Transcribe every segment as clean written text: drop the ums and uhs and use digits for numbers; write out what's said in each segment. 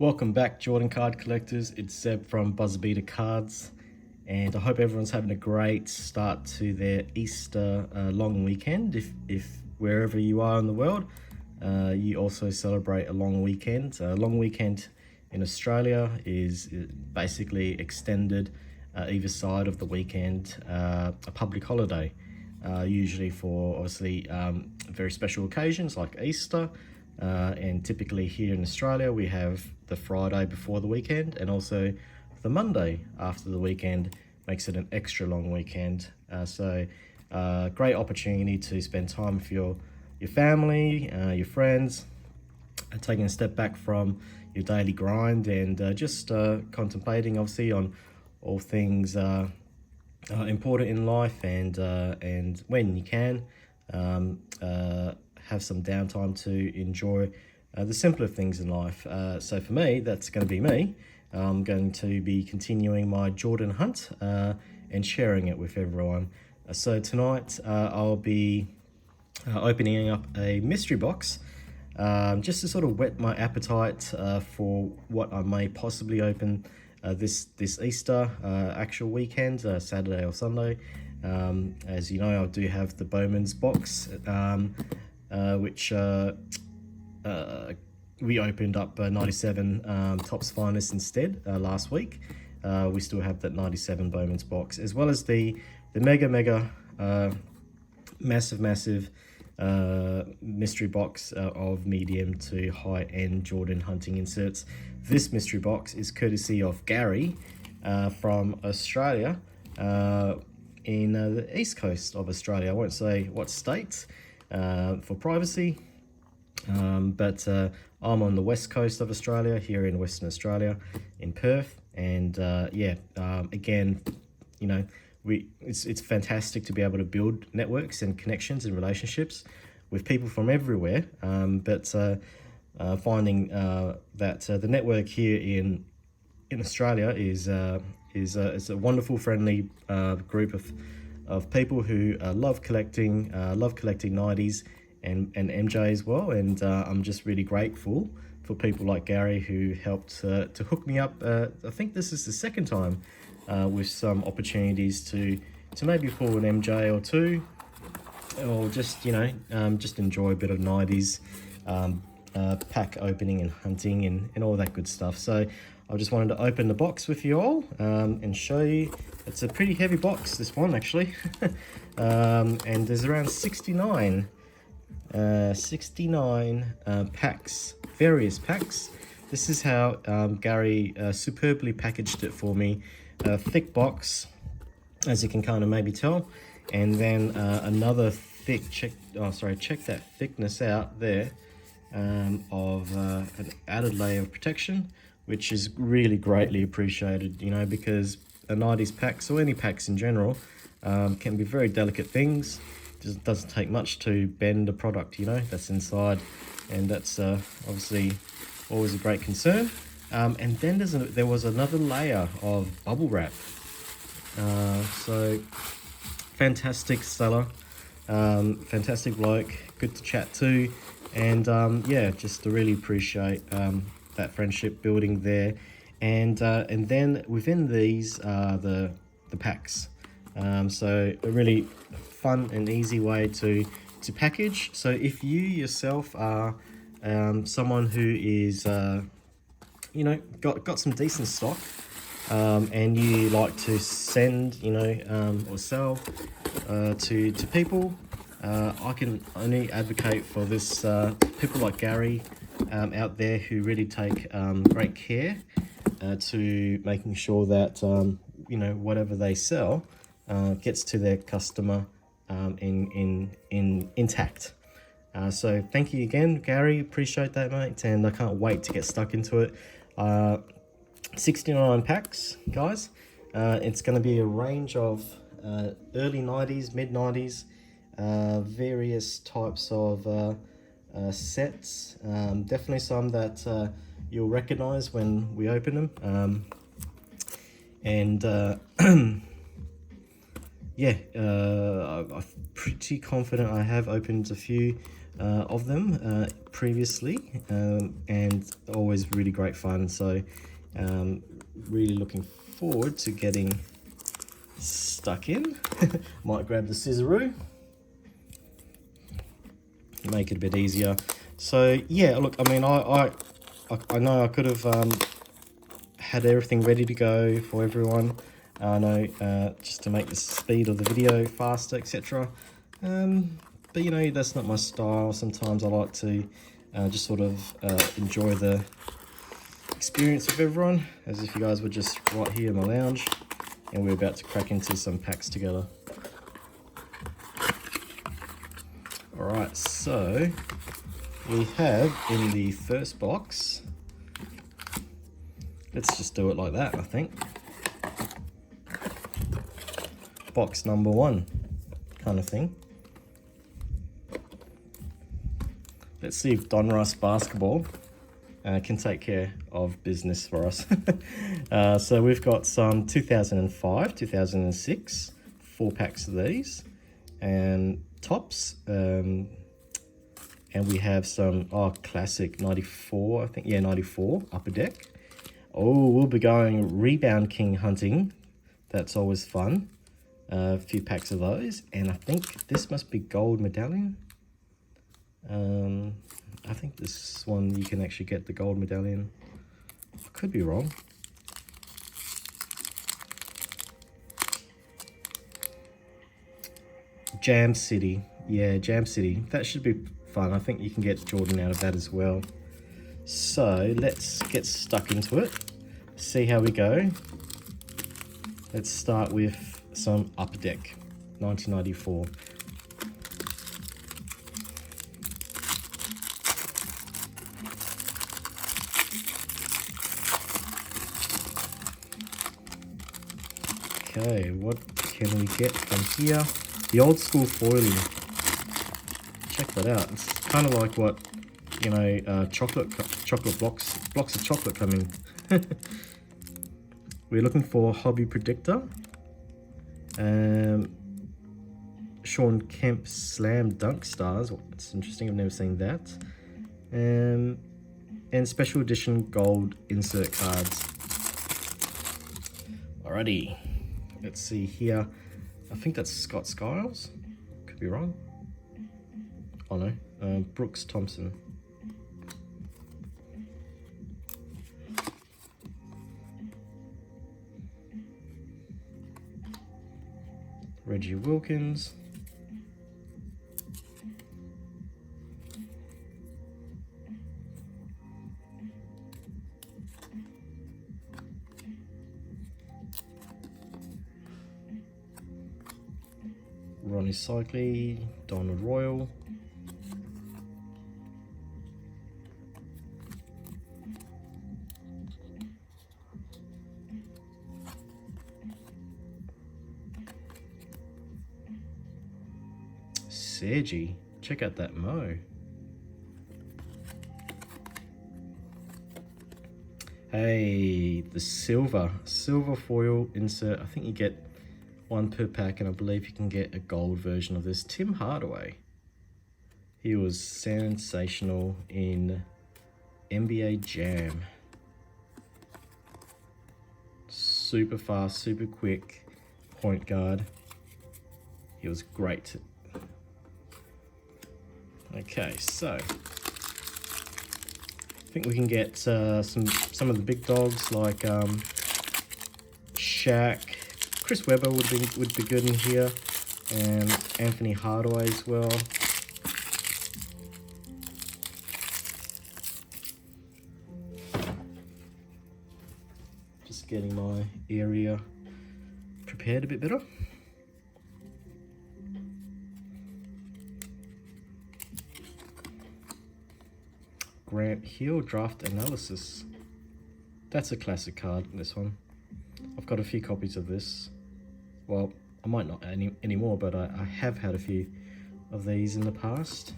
Welcome back, Jordan card collectors. It's Seb from Buzzbeater Cards, and I hope everyone's having a great start to their Easter long weekend. If wherever you are in the world, you also celebrate a long weekend. A long weekend in Australia is basically extended either side of the weekend, a public holiday, usually for obviously very special occasions like Easter. And typically here in Australia, we have the Friday before the weekend and also the Monday after the weekend. Makes it an extra long weekend. So great opportunity to spend time with your family, your friends, taking a step back from your daily grind and just contemplating obviously on all things important in life, and when you can have some downtime to enjoy the simpler things in life. So for me, that's going to be me. I'm going to be continuing my Jordan hunt and sharing it with everyone. So tonight I'll be opening up a mystery box just to sort of whet my appetite for what I may possibly open this Easter actual weekend, Saturday or Sunday. As you know, I do have the Bowman's box, which we opened up 97 Topps Finest instead last week. We still have that 97 Bowman's box, as well as the mega massive mystery box of medium to high-end Jordan hunting inserts. This mystery box is courtesy of Gary from Australia, in the east coast of Australia. I won't say what state for privacy, but I'm on the west coast of Australia, here in Western Australia, in Perth. And again, you know, it's fantastic to be able to build networks and connections and relationships with people from everywhere. But finding that the network here in Australia is a wonderful, friendly group of people who love collecting 90s and MJ as well. And I'm just really grateful for people like Gary who helped to hook me up. I think this is the second time with some opportunities to maybe pull an MJ or two, or just, you know, just enjoy a bit of 90s pack opening and hunting and all that good stuff. So I just wanted to open the box with you all and show you. It's a pretty heavy box, this one, actually. And there's around 69 packs, various packs. This is how Gary superbly packaged it for me. A thick box, as you can kind of maybe tell, and then another thick, check that thickness out there of an added layer of protection, which is really greatly appreciated, you know, because a 90s packs, or any packs in general, can be very delicate things. Just doesn't take much to bend a product, you know, that's inside, and that's obviously always a great concern. And then there was another layer of bubble wrap. So fantastic seller, fantastic bloke, good to chat to, and yeah, just to really appreciate that friendship building there. And then within these are the packs. So a really fun and easy way to package. So if you yourself are someone who is you know, got some decent stock, and you like to send, you know, or sell to people, I can only advocate for this. People like Gary out there who really take great care to making sure that you know, whatever they sell gets to their customer intact. So thank you again, Gary. Appreciate that, mate, and I can't wait to get stuck into it. 69 packs, guys. It's going to be a range of early 90s, mid 90s, various types of sets. Definitely some that you'll recognize when we open them. Yeah, I'm pretty confident I have opened a few of them previously, and always really great fun. So really looking forward to getting stuck in. Might grab the scissoroo, make it a bit easier. So yeah, look, I mean, I know I could have had everything ready to go for everyone. I know, just to make the speed of the video faster, etc. But you know, that's not my style. Sometimes I like to just sort of enjoy the experience of everyone, as if you guys were just right here in the lounge and we're about to crack into some packs together. Alright, so we have in the first box, let's just do it like that, I think. Box number 1 kind of thing. Let's see if Donruss Basketball can take care of business for us. So we've got some 2005, 2006, 4 packs of these, and tops, and we have some classic 94, I think, yeah, 94 Upper Deck. Oh, we'll be going Rebound King hunting. That's always fun. A few packs of those, and I think this must be gold medallion. I think this one you can actually get the gold medallion. I could be wrong. Jam City. Yeah, Jam City. That should be fun. I think you can get Jordan out of that as well. So let's get stuck into it. See how we go. Let's start with some Upper Deck, 1994. Okay, what can we get from here? The old school foiling. Check that out. It's kind of like what, you know, chocolate blocks of chocolate come in. We're looking for Hobby Predictor. Sean Kemp Slam Dunk Stars. It's interesting, I've never seen that. And special edition gold insert cards. Alrighty, let's see here. I think that's Scott Skiles. Could be wrong. Oh no, Brooks Thompson. Reggie Wilkins. Ronnie Cycli, Donald Royal. Sergi, check out that Mo. Hey, the silver foil insert. I think you get 1 per pack, and I believe you can get a gold version of this. Tim Hardaway. He was sensational in NBA Jam. Super fast, super quick point guard. He was great. Okay, so I think we can get some of the big dogs like Shaq. Chris Webber would be good in here, and Anthony Hardaway as well. Just getting my area prepared a bit better. Grant Hill Draft Analysis. That's a classic card, this one. I've got a few copies of this. Well, I might not anymore, but I have had a few of these in the past.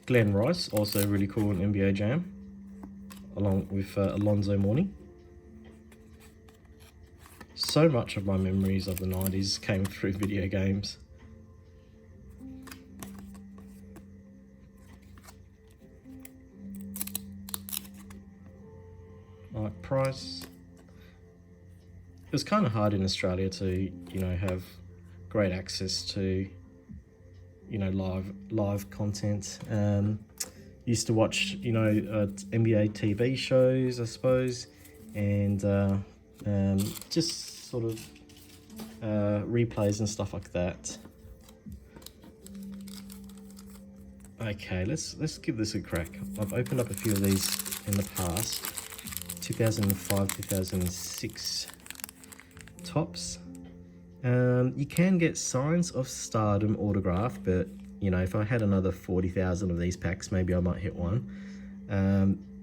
Glenn Rice, also really cool in NBA Jam, along with Alonzo Mourning. so much of my memories of the 90s came through video games. Like price. It was kind of hard in Australia to, you know, have great access to, you know, live content. Used to watch, you know, NBA TV shows, I suppose, and just sort of replays and stuff like that. Okay, let's give this a crack. I've opened up a few of these in the past. 2005, 2006 tops. You can get Signs of Stardom autograph, but you know, if I had another 40,000 of these packs, maybe I might hit one.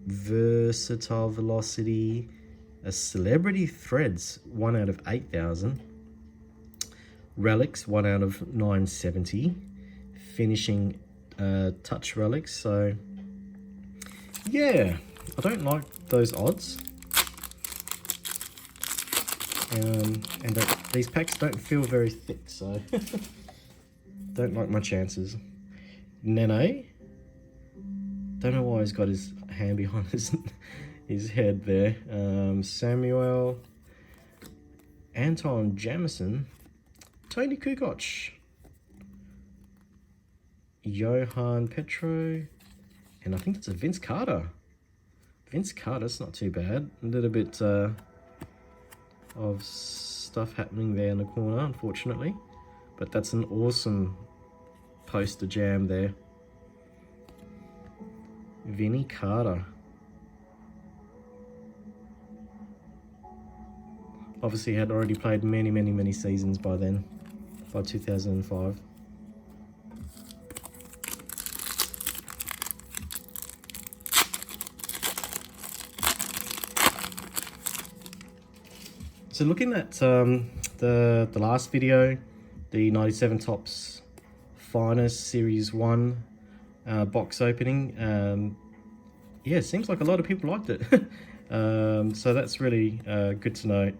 Versatile Velocity, a Celebrity Threads, 1 out of 8,000. Relics, 1 out of 970. Finishing touch relics. So yeah, I don't like those odds. And these packs don't feel very thick, so don't like my chances. Nene, don't know why he's got his hand behind his head there. Samuel, Anton Jamison, Tony Kukoc, Johan Petro, and I think it's a Vince Carter. Vince Carter's not too bad. A little bit of stuff happening there in the corner, unfortunately, but that's an awesome poster jam there. Vinny Carter. Obviously had already played many seasons by then, by 2005. So looking at the last video, the 97 Topps Finest Series 1 box opening, yeah, it seems like a lot of people liked it. So that's really good to know.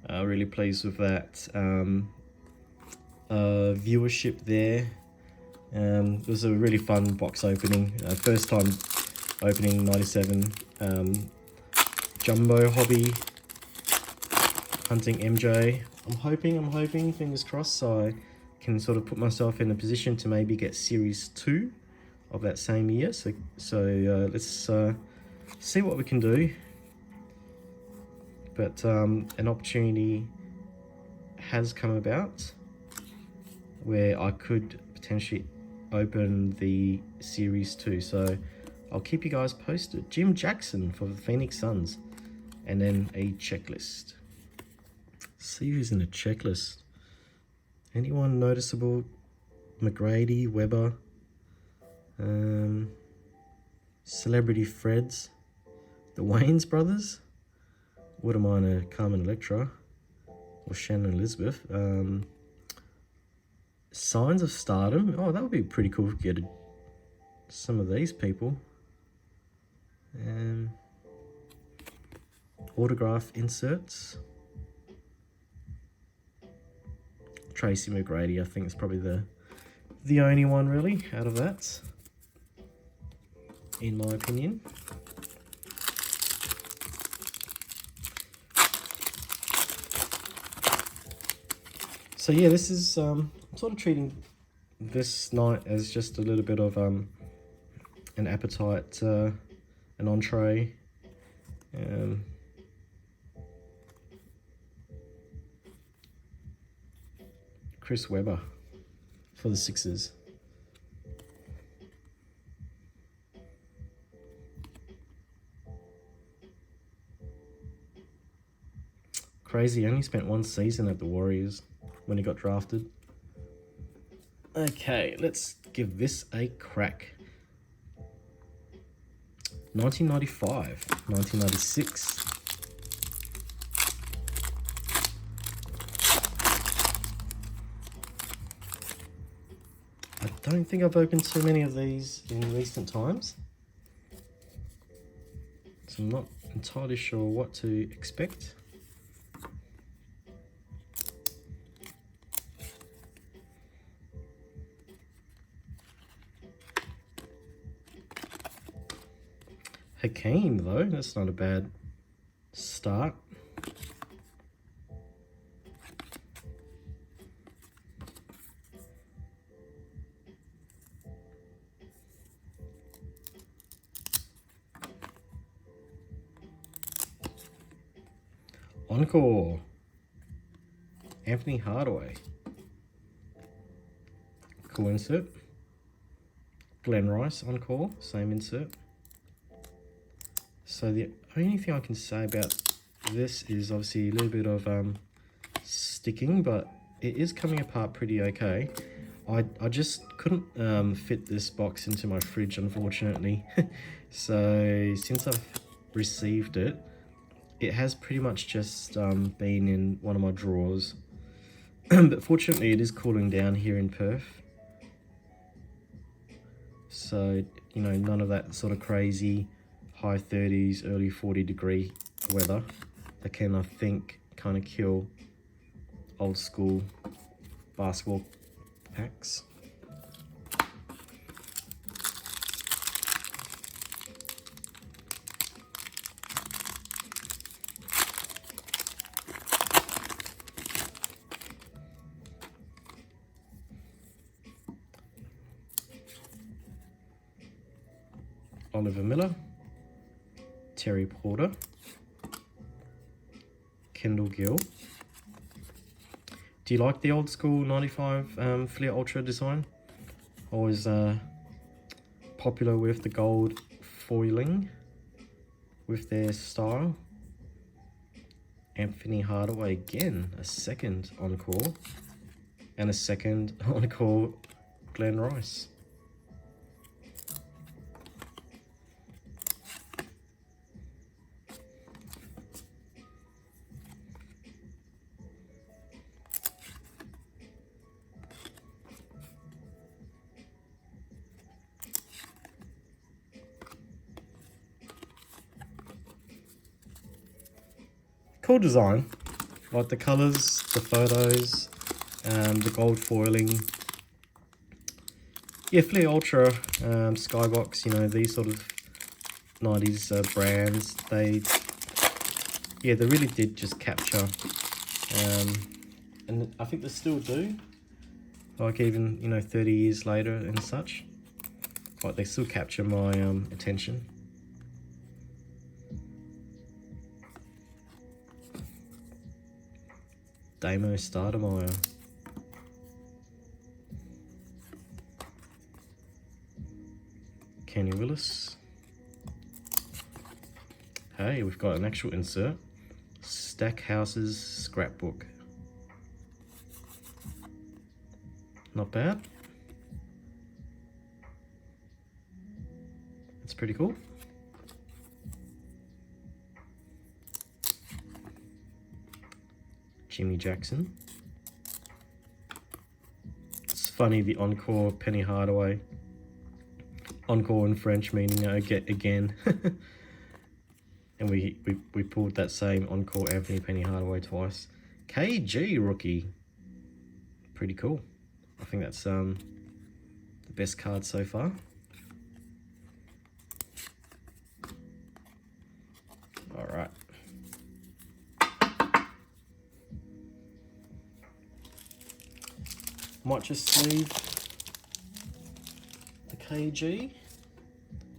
Really pleased with that viewership there. It was a really fun box opening. First time opening 97 Jumbo Hobby. Hunting MJ. I'm hoping, fingers crossed, so I can sort of put myself in a position to maybe get Series 2 of that same year. So let's see what we can do. But an opportunity has come about where I could potentially open the Series 2. So I'll keep you guys posted. Jim Jackson for the Phoenix Suns. And then a checklist. See who's in a checklist. Anyone noticeable? McGrady, Weber, Celebrity Freds, the Waynes brothers, Woodamina, Carmen Electra, or Shannon Elizabeth. Signs of Stardom. Oh, that would be pretty cool if you get some of these people. Autograph inserts. Tracy McGrady, I think, is probably the only one really out of that, in my opinion. So yeah, this is I'm sort of treating this night as just a little bit of an appetite, an entree. Chris Webber for the Sixers. Crazy, he only spent 1 season at the Warriors when he got drafted. Okay, let's give this a crack. 1995, 1996. I don't think I've opened too many of these in recent times, so I'm not entirely sure what to expect. Hakeem though, that's not a bad start. Encore, Anthony Hardaway. Cool insert. Glen Rice encore, same insert. So the only thing I can say about this is obviously a little bit of sticking, but it is coming apart pretty okay. I just couldn't fit this box into my fridge, unfortunately. So since I've received it, it has pretty much just been in one of my drawers. But fortunately it is cooling down here in Perth. So, you know, none of that sort of crazy high 30s, early 40-degree weather that can, I think, kind of kill old school basketball packs. Oliver Miller, Terry Porter, Kendall Gill. Do you like the old school 95 Fleer Ultra design? Always popular with the gold foiling with their style. Anthony Hardaway again, a second encore, and a second encore Glen Rice. Cool design, like the colors, the photos, the gold foiling. Yeah, Fleer Ultra, Skybox, you know, these sort of 90s brands, they really did just capture, and I think they still do, like even, you know, 30 years later and such, like they still capture my attention. Damo Stoudemire. Kenny Willis. Hey, we've got an actual insert. Stackhouse's scrapbook. Not bad. That's pretty cool. Jimmy Jackson. It's funny, the encore Penny Hardaway. Encore in French meaning again. And we pulled that same encore Anthony Penny Hardaway twice. KG rookie. Pretty cool. I think that's the best card so far. All right. Might just sleeve the KG.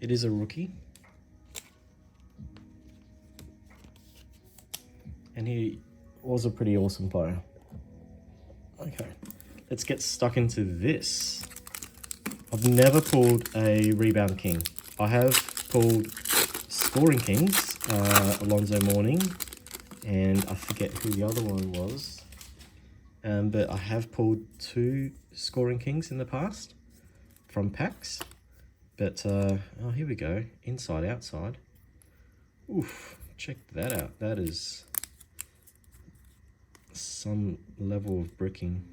It is a rookie. And he was a pretty awesome player. Okay, let's get stuck into this. I've never pulled a rebound king. I have pulled scoring kings, Alonzo Mourning, and I forget who the other one was. But I have pulled 2 scoring kings in the past from packs. But, oh, here we go. Inside, outside. Oof, check that out. That is some level of bricking.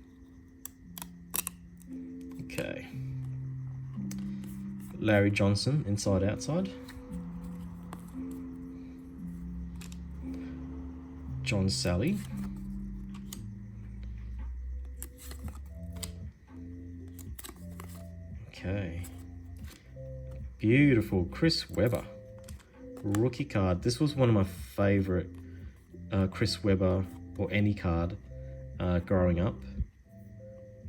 Okay. Larry Johnson, inside, outside. John Sally. Okay. Beautiful. Chris Webber. rookie card. This was one of my favorite Chris Webber or any card growing up.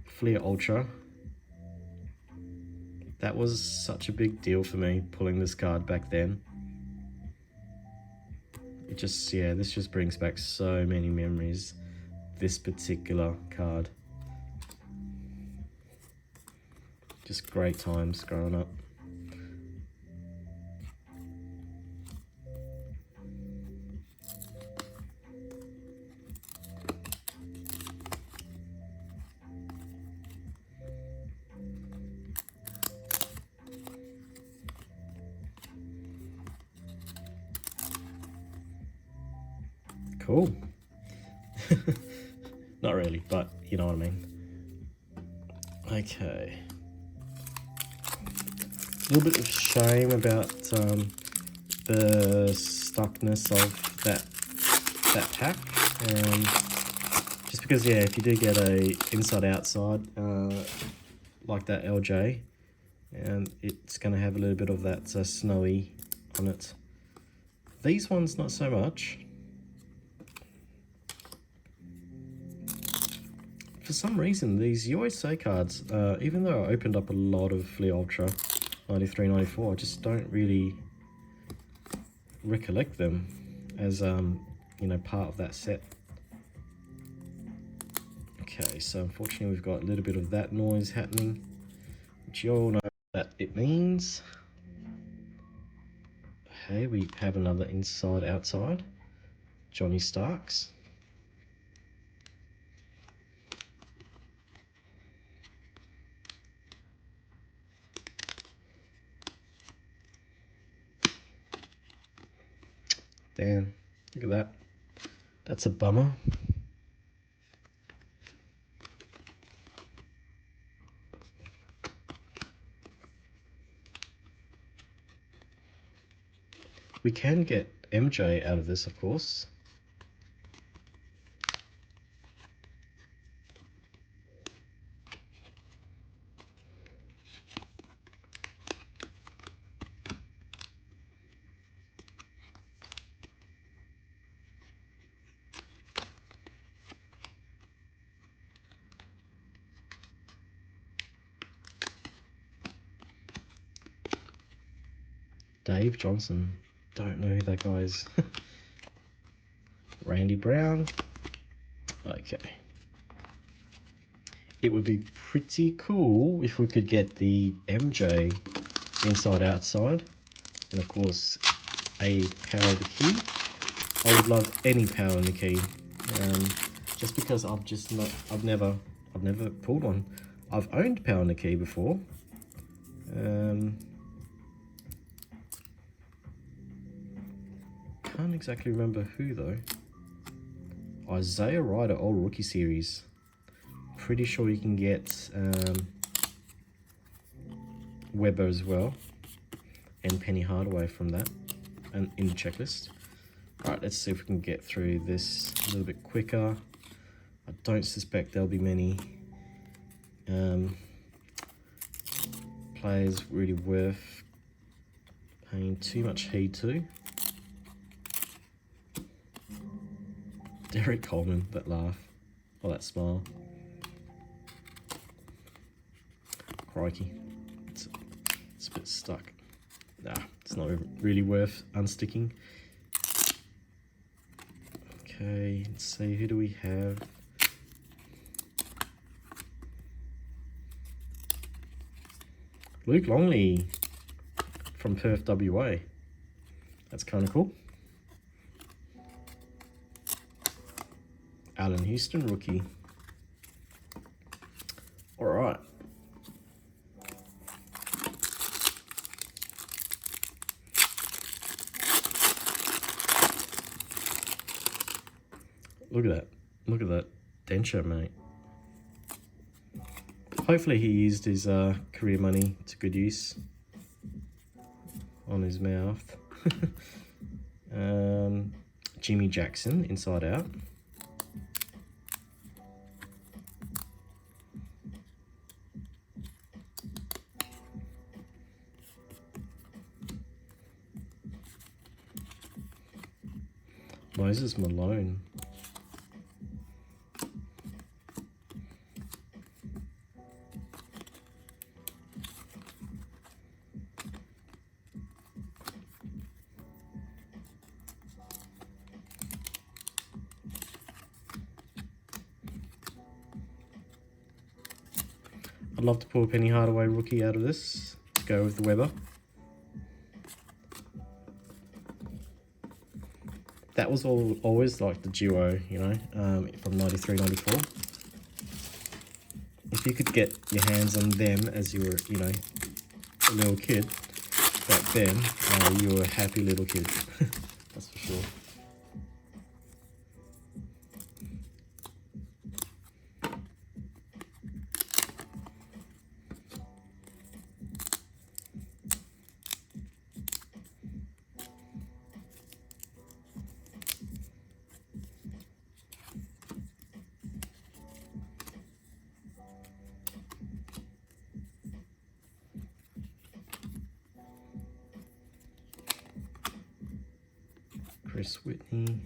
Fleer Ultra. That was such a big deal for me pulling this card back then. It just, yeah, this just brings back so many memories, this particular card. Just great times growing up. Cool. Not really, but you know what I mean. Okay. A little bit of shame about the stuckness of that pack. Just because, yeah, if you do get a inside-outside like that LJ, and it's going to have a little bit of that snowy on it. These ones, not so much. For some reason, these USA cards, even though I opened up a lot of Fleer Ultra 93, 94, I just don't really recollect them as, you know, part of that set. Okay, so unfortunately we've got a little bit of that noise happening, which you all know that it means. Okay, we have another inside-outside, Johnny Starks. Damn, look at that. That's a bummer. We can get MJ out of this, of course. Dave Johnson. Don't know who that guy is. Randy Brown. Okay. It would be pretty cool if we could get the MJ inside-outside. And of course, a power of the key. I would love any power in the key. Just because I've never pulled one. I've owned power in the key before. Can't exactly remember who though. Isaiah Ryder, old rookie series. Pretty sure you can get Webber as well, and Penny Hardaway from that, and in the checklist. All right, let's see if we can get through this a little bit quicker. I don't suspect there'll be many players really worth paying too much heed to. Derek Coleman, that laugh, or that smile. Crikey, it's a bit stuck. Nah, it's not really worth unsticking. Okay, let's see, who do we have? Luke Longley from Perth, WA. That's kind of cool. Allen Houston, rookie. All right. Look at that. Look at that denture, mate. Hopefully he used his career money to good use on his mouth. Jimmy Jackson, inside out. Moses Malone. I'd love to pull a Penny Hardaway rookie out of this to go with the Weber. That was always like the duo, you know, from 93, 94. If you could get your hands on them as you were, you know, a little kid back then, you were a happy little kid. That's for sure. Chris Whitney.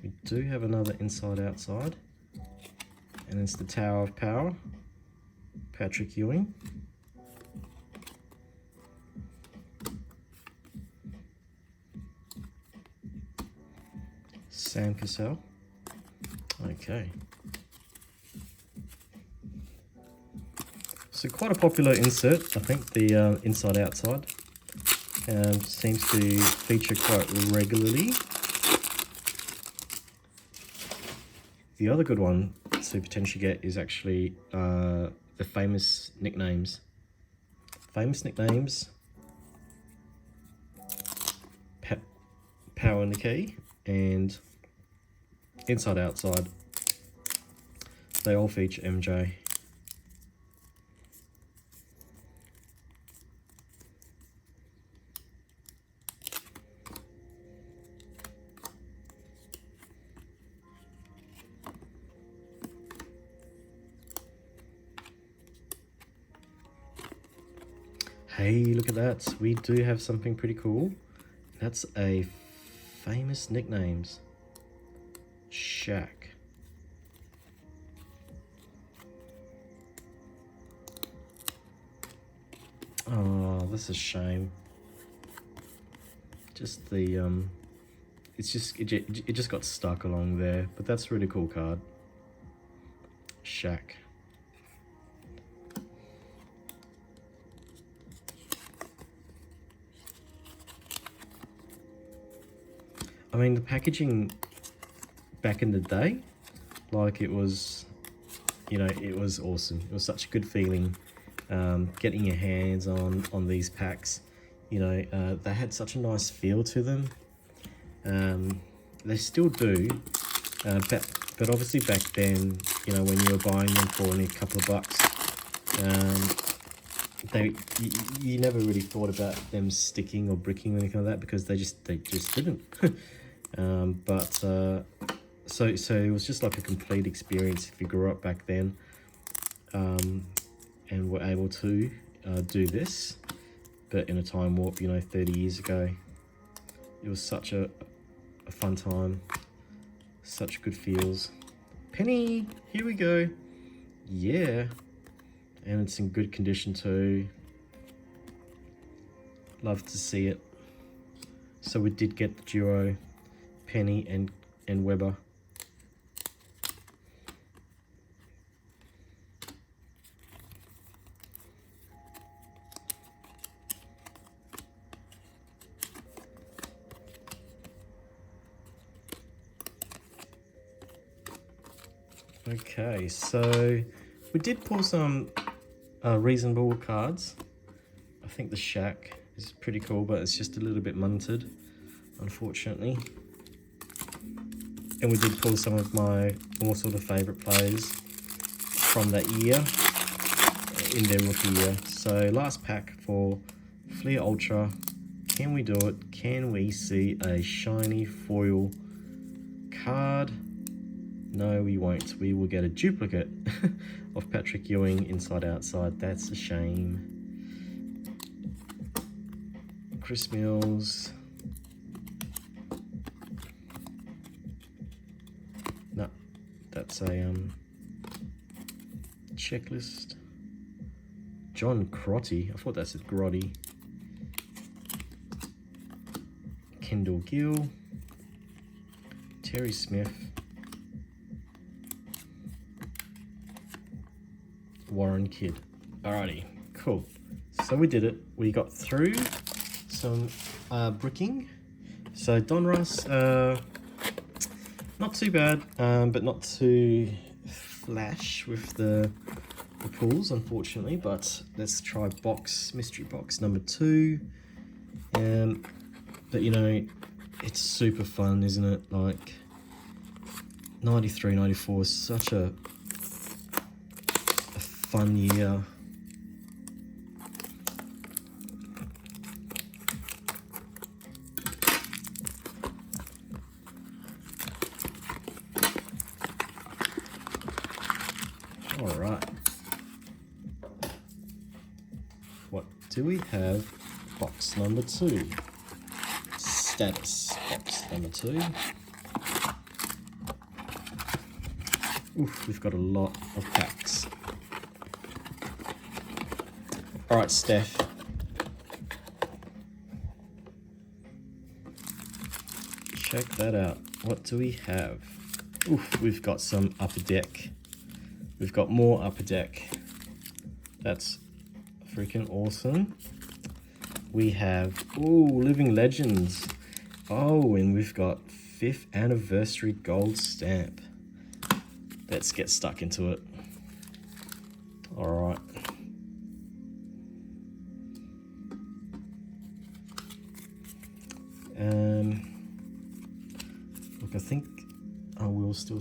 We do have another inside outside, and it's the Tower of Power, Patrick Ewing. Sam Cassell. Okay. So quite a popular insert, I think, the inside outside. Seems to feature quite regularly. The other good one to potentially get is actually the famous nicknames. Famous nicknames. Power in the Key and Inside Outside. They all feature MJ. Hey, look at that. We do have something pretty cool. That's a famous nicknames. Shaq. Oh, that's a shame. Just the it just got stuck along there, but that's a really cool card. Shaq. I mean, the packaging back in the day, like it was, you know, it was awesome. It was such a good feeling getting your hands on these packs. You know, they had such a nice feel to them. They still do, but obviously back then, you know, when you were buying them for only a couple of bucks, you never really thought about them sticking or bricking or anything like that, because they just didn't. So it was just like a complete experience if you grew up back then, and were able to do this, but in a time warp, you know, 30 years ago. It was such a fun time, such good feels. Penny, here we go. Yeah, and it's in good condition too. Love to see it. So we did get the duo, Penny and Weber. Okay, so we did pull some reasonable cards. I think the Shaq is pretty cool, but it's just a little bit munted, unfortunately. And we did pull some of my more sort of favourite players from that year, in their rookie year. So last pack for Fleer Ultra. Can we do it? Can we see a shiny foil card? No, we won't. We will get a duplicate of Patrick Ewing inside outside. That's a shame. Chris Mills. That's a checklist. John Crotty. I thought that said Grotty. Kendall Gill. Terry Smith. Warren Kidd. Alrighty, cool. So we did it. We got through some bricking. So Donruss, not too bad, but not too flash with the pulls, unfortunately. But let's try mystery box number 2. But you know, it's super fun, isn't it? Like 93, 94 is such a fun year. All right. What do we have? Box number 2. Status box number 2. Oof, we've got a lot of packs. All right, Steph. Check that out. What do we have? Oof, we've got some Upper Deck. We've got more Upper Deck. That's freaking awesome. We have, Living Legends. Oh, and we've got 5th anniversary gold stamp. Let's get stuck into it. All right. Look, I think I will still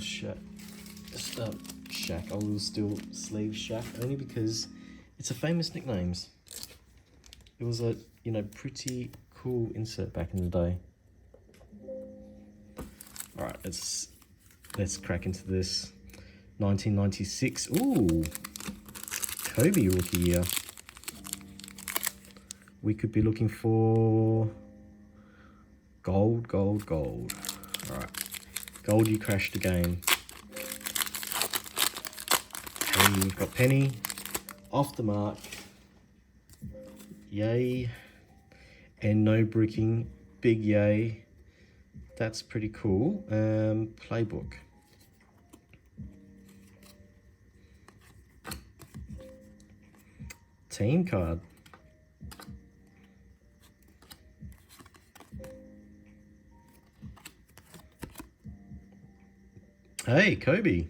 I will still sleeve Shaq, only because it's a famous nicknames. It was a, you know, pretty cool insert back in the day. All right, let's crack into this. 1996. Ooh, Kobe rookie year. We could be looking for gold. All right, gold. You crashed again. And we've got Penny off the mark. Yay. And no bricking. Big yay. That's pretty cool. Playbook. Team card. Hey, Kobe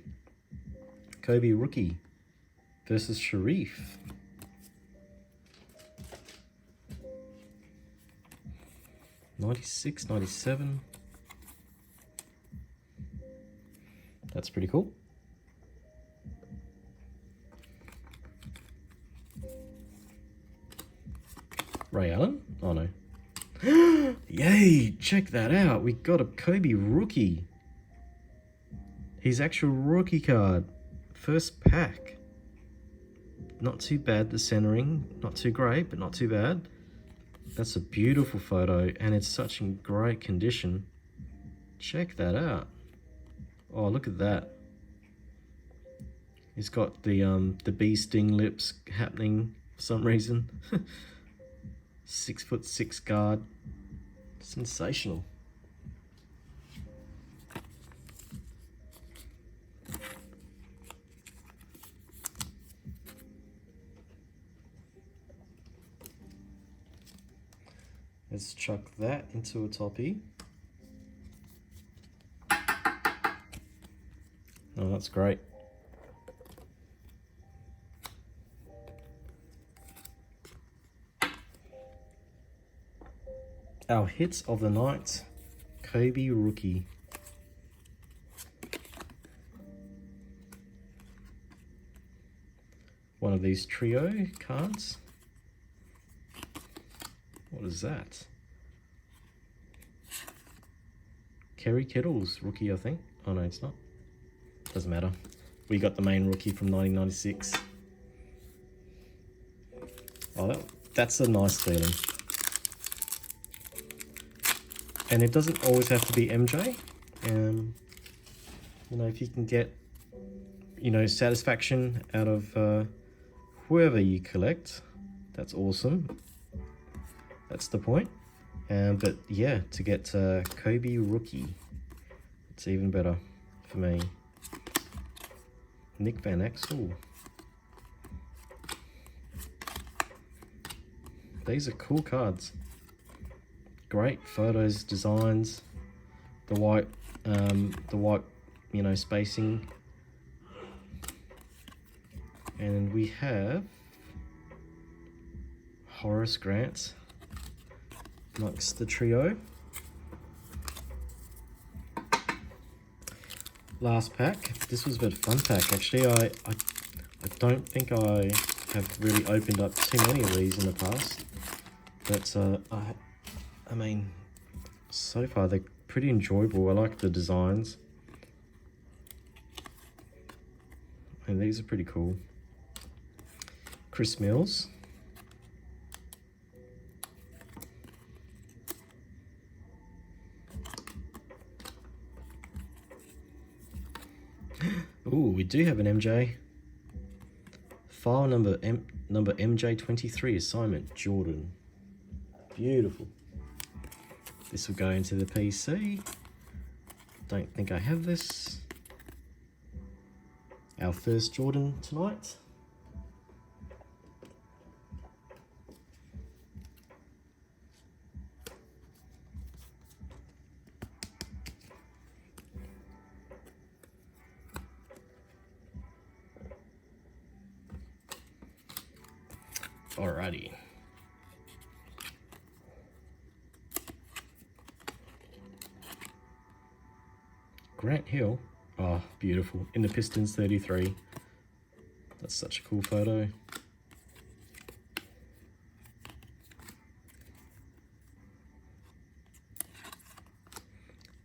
rookie versus Sharif. '96, '97. That's pretty cool. Ray Allen? Oh no. Yay! Check that out. We got a Kobe rookie. His actual rookie card. First pack. Not too bad, the centering. Not too great, but not too bad. That's a beautiful photo, and it's such in great condition. Check that out. Oh, look at that. He's got the bee sting lips happening for some reason. 6'6" guard. Sensational. Let's chuck that into a toppy. Oh, that's great. Our hits of the night, Kobe rookie. One of these trio cards. What is that? Kerry Kettles rookie, I think. Oh no, it's not. Doesn't matter. We got the main rookie from 1996. Oh, that's a nice feeling. And it doesn't always have to be MJ. You know, if you can get you know, satisfaction out of whoever you collect. That's awesome. That's the point. But yeah, to get Kobe rookie, it's even better for me. Nick Van Exel. These are cool cards. Great photos, designs, the white, you know, spacing. And we have Horace Grant amongst the trio. Last pack. This was a bit fun pack. Actually, I don't think I have really opened up too many of these in the past. But I mean, so far they're pretty enjoyable. I like the designs. And these are pretty cool. Chris Mills. Ooh, we do have an MJ. File number MJ23 assignment, Jordan. Beautiful. This will go into the PC. Don't think I have this. Our first Jordan tonight. Alrighty. Grant Hill. Oh, beautiful. In the Pistons 33. That's such a cool photo.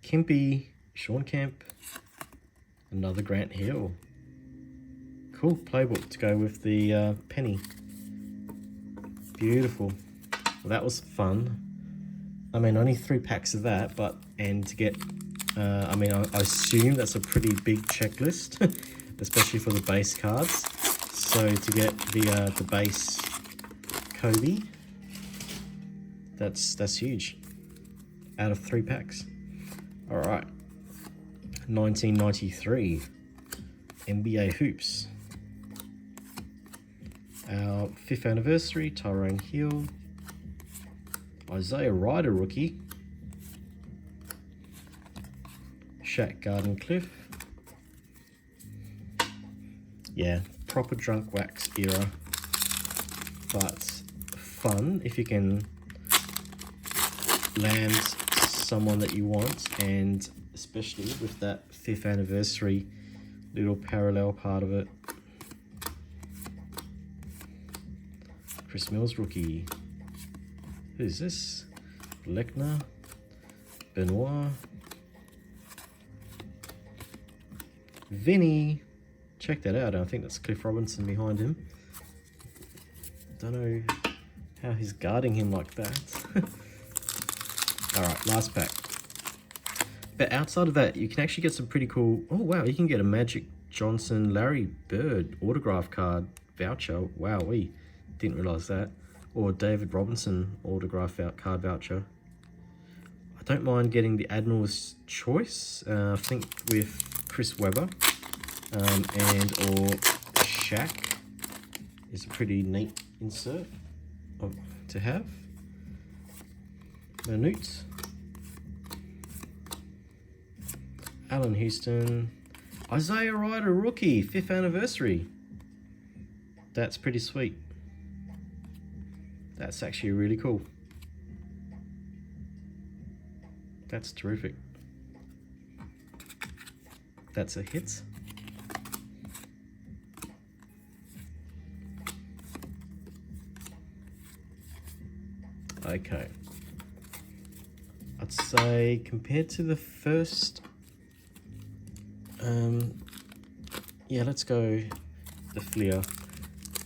Kempy, Sean Kemp. Another Grant Hill. Cool playbook to go with the penny. Beautiful. Well, that was fun. I mean, only 3 packs of that, and to get, I mean, I assume that's a pretty big checklist, especially for the base cards. So to get the base Kobe, that's huge. Out of 3 packs. All right. 1993 NBA Hoops. Our 5th anniversary, Tyrone Hill. Isaiah Ryder rookie. Shaq Garden Cliff. Yeah, proper drunk wax era. But fun if you can land someone that you want, and especially with that 5th anniversary little parallel part of it. Chris Mills rookie. Who's this? Lechner, Benoit, Vinny. Check that out. I think that's Cliff Robinson behind him. Don't know how he's guarding him like that. Alright, last pack. But outside of that, you can actually get some pretty cool... Oh, wow, you can get a Magic Johnson Larry Bird autograph card voucher. Wowee. Didn't realise that. Or David Robinson autograph card voucher. I don't mind getting the Admiral's Choice. I think with Chris Webber. And or Shaq is a pretty neat insert to have. Manute. Allen Houston. Isaiah Ryder rookie, 5th anniversary. That's pretty sweet. That's actually really cool. That's terrific. That's a hit. Okay. I'd say compared to the first, yeah, let's go the Fleer.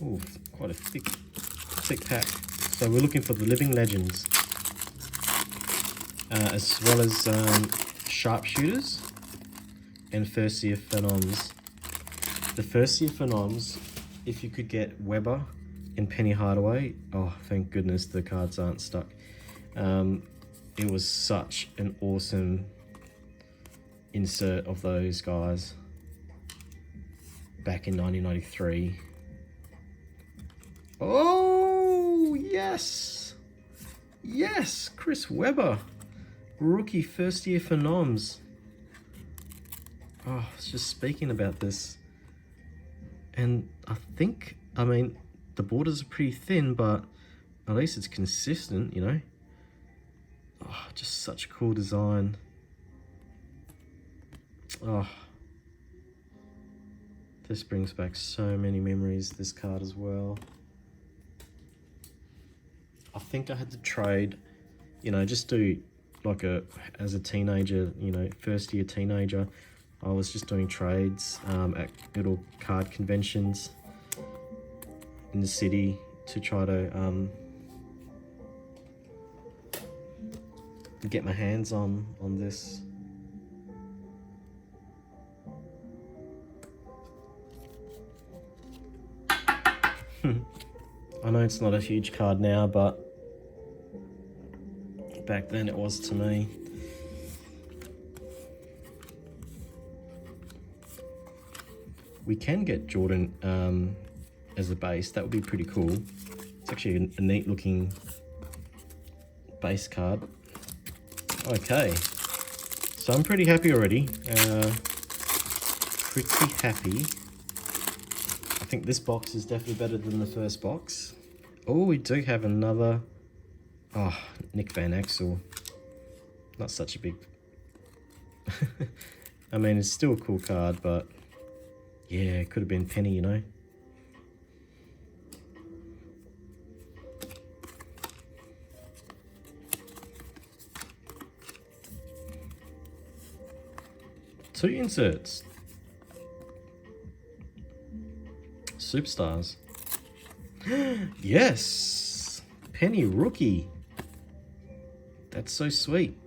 Oh, quite a thick pack. So we're looking for the Living Legends, as well as Sharpshooters and First Year Phenoms. The first year phenoms, if you could get Weber and Penny Hardaway, oh, thank goodness the cards aren't stuck. It was such an awesome insert of those guys back in 1993. Oh, yes! Yes, Chris Webber, rookie first year phenoms. Oh, I was just speaking about this. And I mean, the borders are pretty thin, but at least it's consistent, you know? Oh, just such a cool design. Oh, this brings back so many memories, this card as well. I think I had to trade, you know, just do like as a teenager, you know, first year teenager, I was just doing trades at little card conventions in the city to try to get my hands on this. I know it's not a huge card now, but back then it was to me. We can get Jordan as a base. That would be pretty cool. It's actually a neat looking base card. Okay, so I'm pretty happy already. Pretty happy. I think this box is definitely better than the first box. Oh, we do have another. Oh, Nick Van Exel. Not such a big. I mean, it's still a cool card, but yeah, it could have been Penny, you know. Two inserts. Superstars. Yes! Penny rookie. That's so sweet.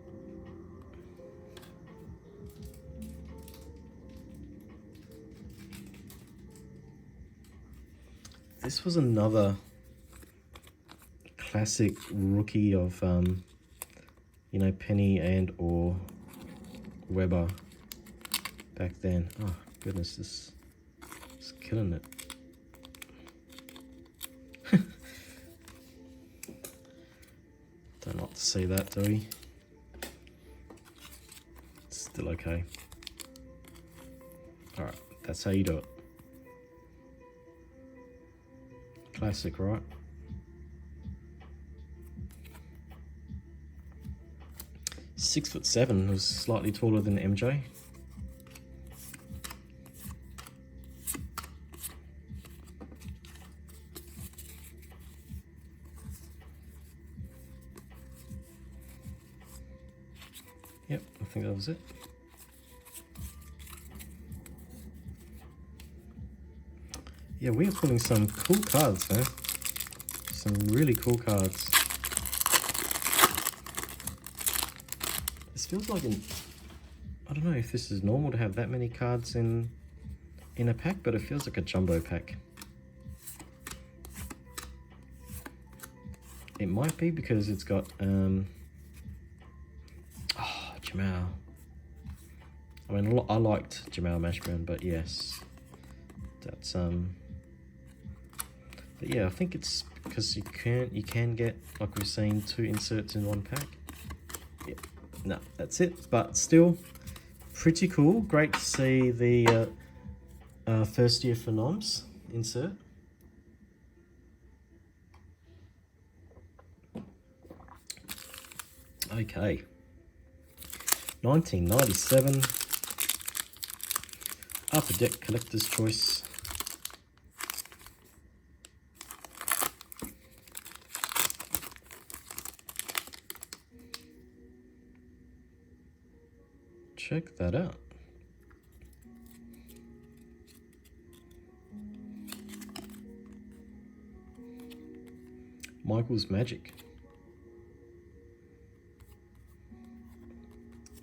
This was another classic rookie of, you know, Penny and or Weber back then. Oh, goodness, this is killing it. Don't like to see that, do we? It's still okay. Alright, that's how you do it. Classic, right? 6'7", was slightly taller than MJ. Yep, I think that was it. Yeah, we are pulling some cool cards, man. Some really cool cards. This feels like I don't know if this is normal to have that many cards in a pack, but it feels like a jumbo pack. It might be because it's got Jamal. I mean, I liked Jamal Mashburn, but yes, that's But yeah, I think it's because you can get, like we've seen, 2 inserts in one pack. Yeah, no, that's it. But still, pretty cool. Great to see the first year phenoms insert. Okay. 1997 Upper Deck Collector's Choice. Check that out. Michael's Magic.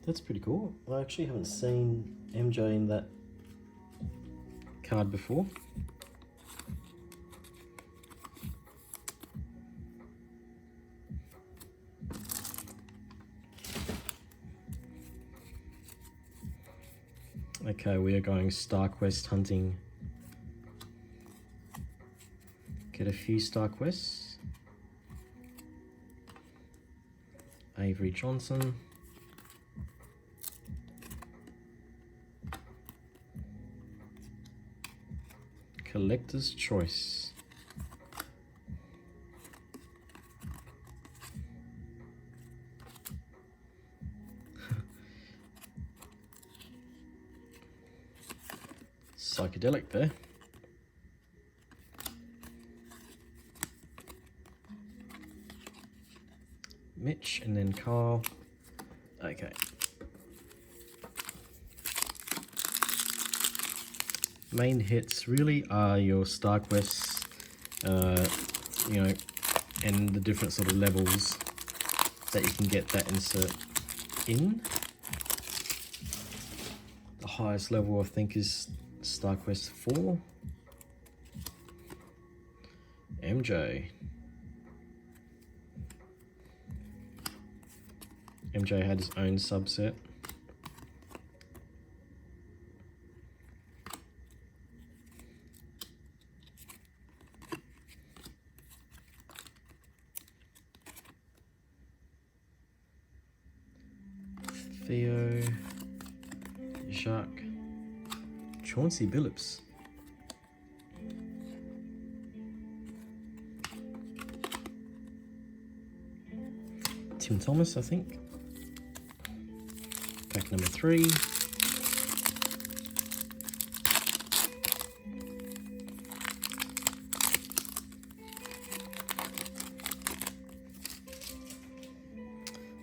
That's pretty cool. I actually haven't seen MJ in that card before. Okay, we are going Star Quest hunting. Get a few Star Quests. Avery Johnson. Collector's Choice. Psychedelic there. Mitch and then Carl. Okay. Main hits really are your Star Quests, you know, and the different sort of levels that you can get that insert in. The highest level I think is Star Quest 4. MJ. MJ had his own subset. Theo, Jacques, Chauncey Billups. Tim Thomas, I think. Pack number 3.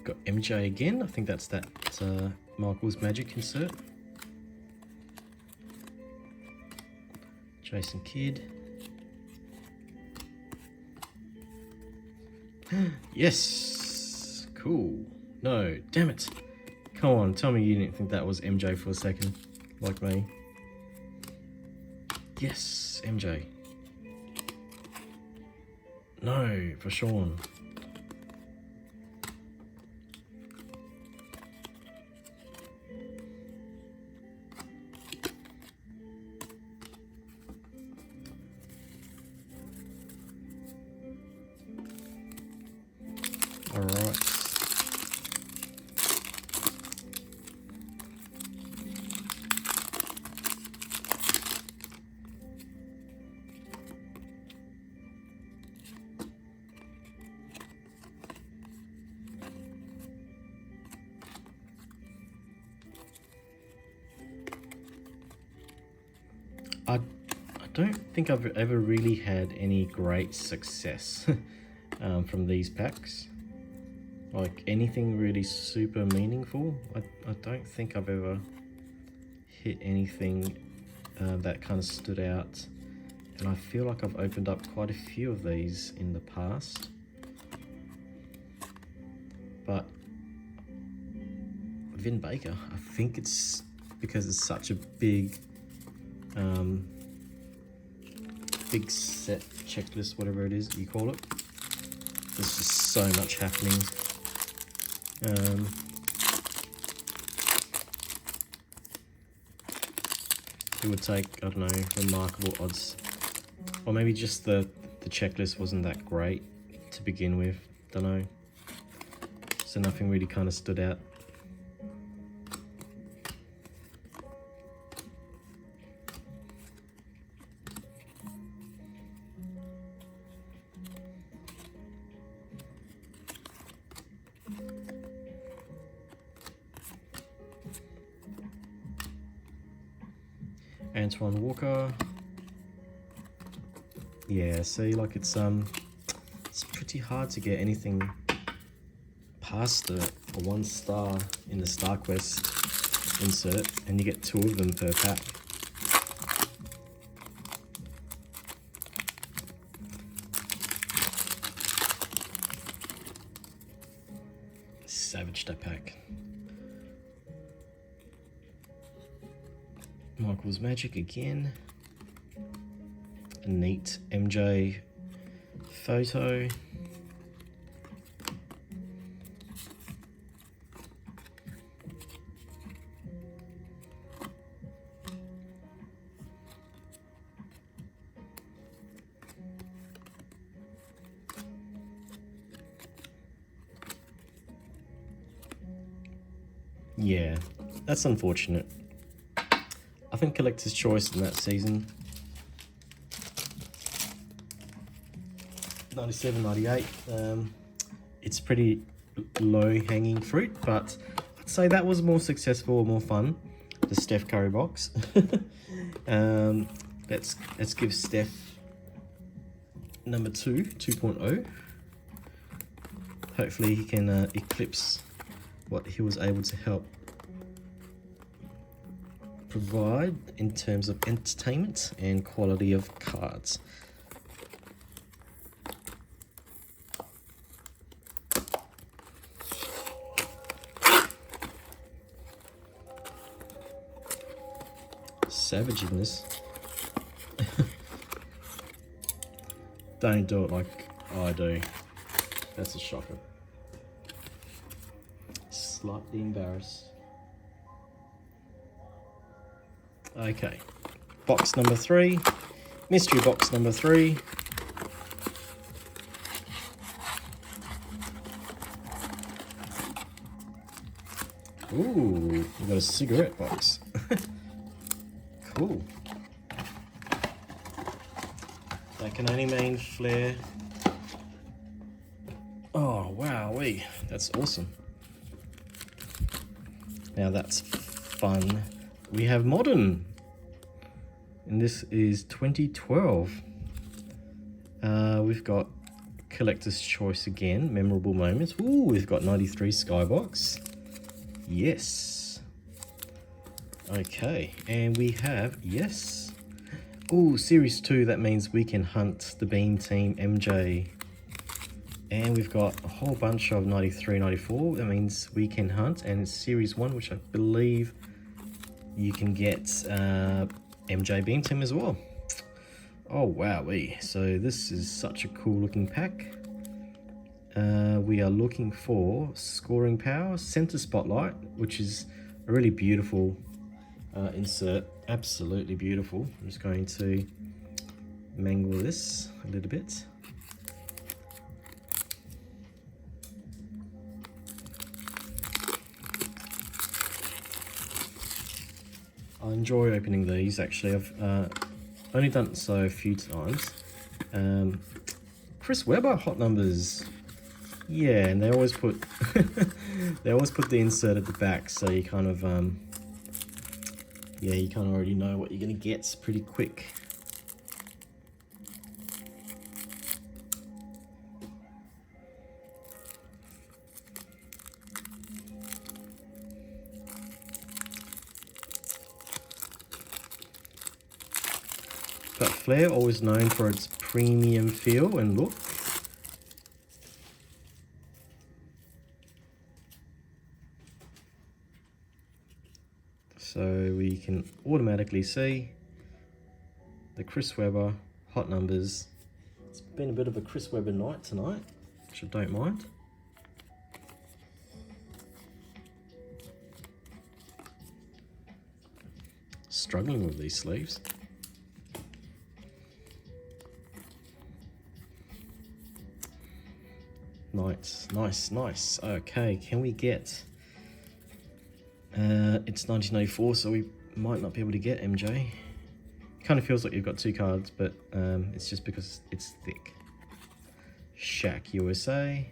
Got MJ again. I think that's that Michael's Magic insert. Jason Kidd. Yes! Cool. No, damn it. Come on, tell me you didn't think that was MJ for a second, like me. Yes, MJ. No, for Sean. All right. I don't think I've ever really had any great success from these packs. Like anything really super meaningful. I don't think I've ever hit anything that kind of stood out. And I feel like I've opened up quite a few of these in the past. But Vin Baker, I think it's because it's such a big big set checklist, whatever it is you call it. There's just so much happening. It would take, I don't know, remarkable odds, or maybe just the checklist wasn't that great to begin with. Don't know. So nothing really kind of stood out. Antoine Walker. Yeah, see, like it's pretty hard to get anything past a 1 star in the Star Quest insert, and you get 2 of them per pack. Savage that pack. Michael's Magic again. a neat MJ photo. Yeah, that's unfortunate. I think collector's choice in that season. 97, 98. It's pretty low hanging fruit, but I'd say that was more successful or more fun. The Steph Curry box. Let's give Steph number 2.0. Hopefully he can eclipse what he was able to help provide in terms of entertainment and quality of cards. Savage in this. Don't do it like I do. That's a shocker. Slightly embarrassed. Okay, box number 3, mystery box number 3. Ooh, we got a cigarette box. Cool. That can only mean Flair. Oh, wowee, that's awesome. Now that's fun. We have modern, and this is 2012. We've got collector's choice again, memorable moments. Ooh, we've got 93 Skybox. Yes. Okay, and we have, yes. Ooh, series 2, that means we can hunt the Beam Team MJ. And we've got a whole bunch of 93, 94. That means we can hunt. And it's series 1, which I believe you can get MJ Beam Team as well. Oh, wowee. So this is such a cool looking pack. We are looking for scoring power, center spotlight, which is a really beautiful insert. Absolutely beautiful. I'm just going to mangle this a little bit. I enjoy opening these actually. I've only done it so a few times. Chris Webber hot numbers. Yeah, and they always put they always put the insert at the back, so you kind of yeah, you kind of already know what you're gonna get pretty quick. But Flair, always known for its premium feel and look. So we can automatically see the Chris Webber hot numbers. It's been a bit of a Chris Webber night tonight, which I don't mind. Struggling with these sleeves. Nice, nice, nice. Okay, can we get... it's 1994, so we might not be able to get MJ. Kind of feels like you've got two cards, but it's just because it's thick. Shaq USA.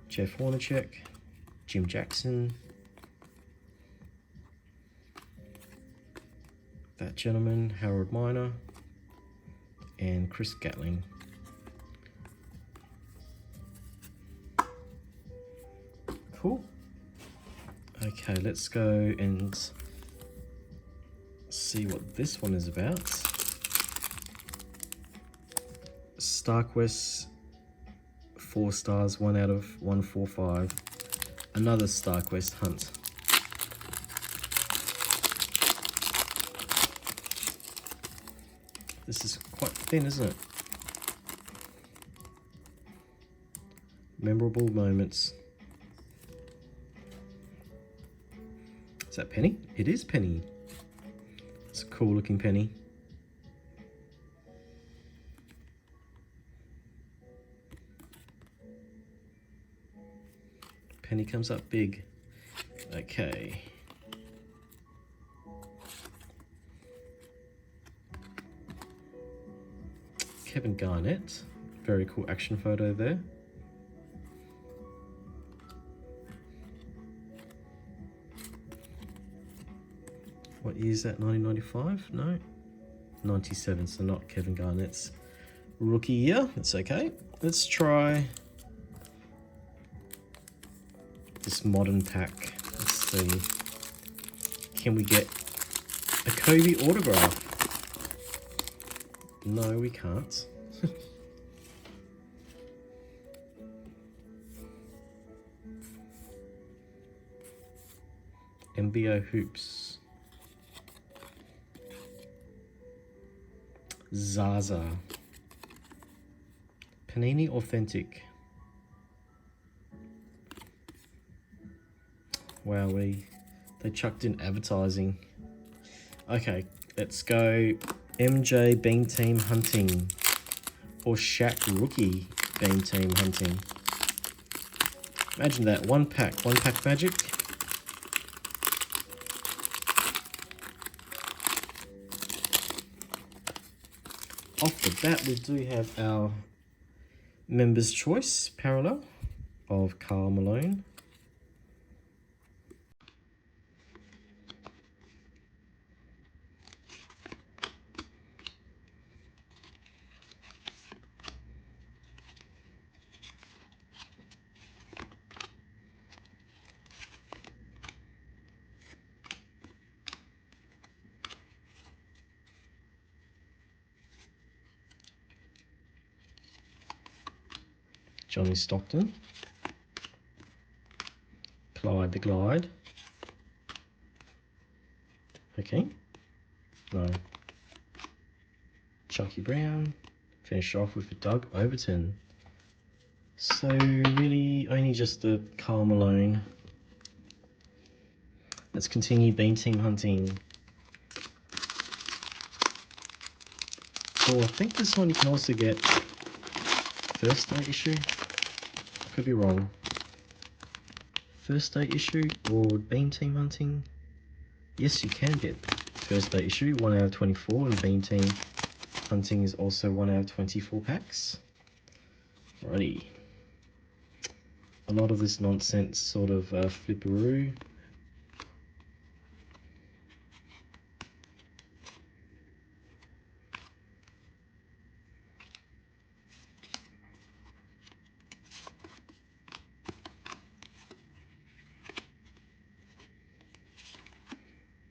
Jeff Hornacek. Jim Jackson. That gentleman, Harold Miner. And Chris Gatling. Cool. Okay, let's go and see what this one is about. Starquest, 4 stars, 1 out of 145. Another Starquest hunt. This is quite thin, isn't it? Memorable moments. Is that Penny? It is Penny. It's a cool looking Penny. Penny comes up big. Okay. Kevin Garnett. Very cool action photo there. What year is that? 1995? No. 97, so not Kevin Garnett's rookie year. It's okay. Let's try this modern pack. Let's see. Can we get a Kobe autograph? No, we can't. MBO Hoops. Zaza. Panini Authentic. Wow, they chucked in advertising. Okay, let's go MJ Beam Team Hunting or Shaq Rookie Beam Team Hunting. Imagine that, one pack magic. Off the bat, we do have our Members' Choice parallel of Karl Malone. Johnny Stockton. Clyde the Glide. Okay. No. Chucky Brown. Finish off with Doug Overton. So really only just the Karl Malone. Let's continue Beam Team Hunting. Oh, I think this one you can also get first day issue. Could be wrong. First day issue or Beam Team Hunting. Yes, you can get first day issue, 1 out of 24, and Beam Team Hunting is also 1 out of 24 packs. Alrighty. A lot of this nonsense sort of flipperoo.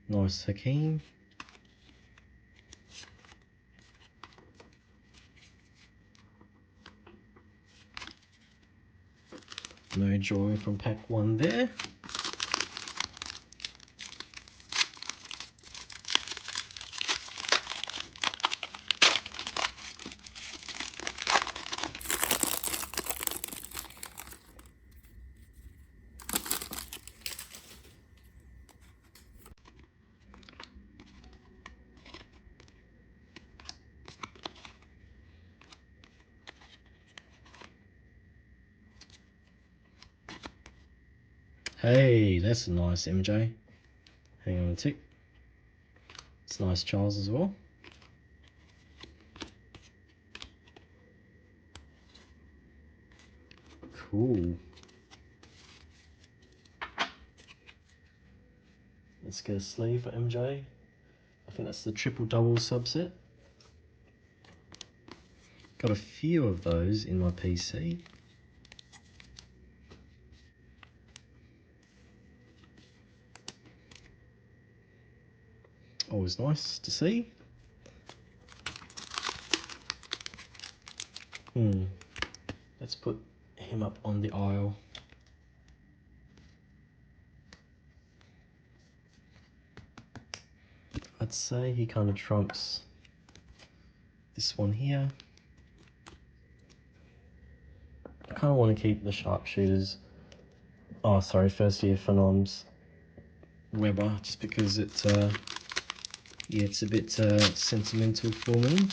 Nice Hakeem. No joy from pack 1 there. Hey, that's a nice MJ. Hang on a tick. It's nice Charles as well. Cool. Let's get a sleeve for MJ. I think that's the triple double subset. Got a few of those in my PC. Always nice to see. Let's put him up on the aisle. I'd say he kind of trumps this one here. I kind of want to keep the sharpshooters. Oh, sorry, first year Phenoms Weber, just because it's yeah, it's a bit sentimental for me.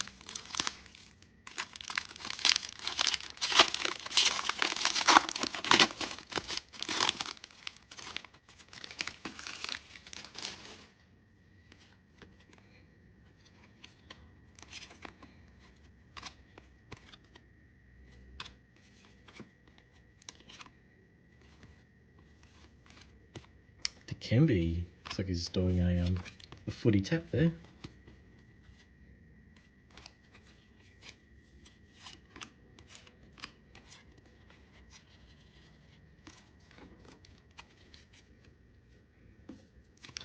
Dikembe, looks like he's doing a footy tap there.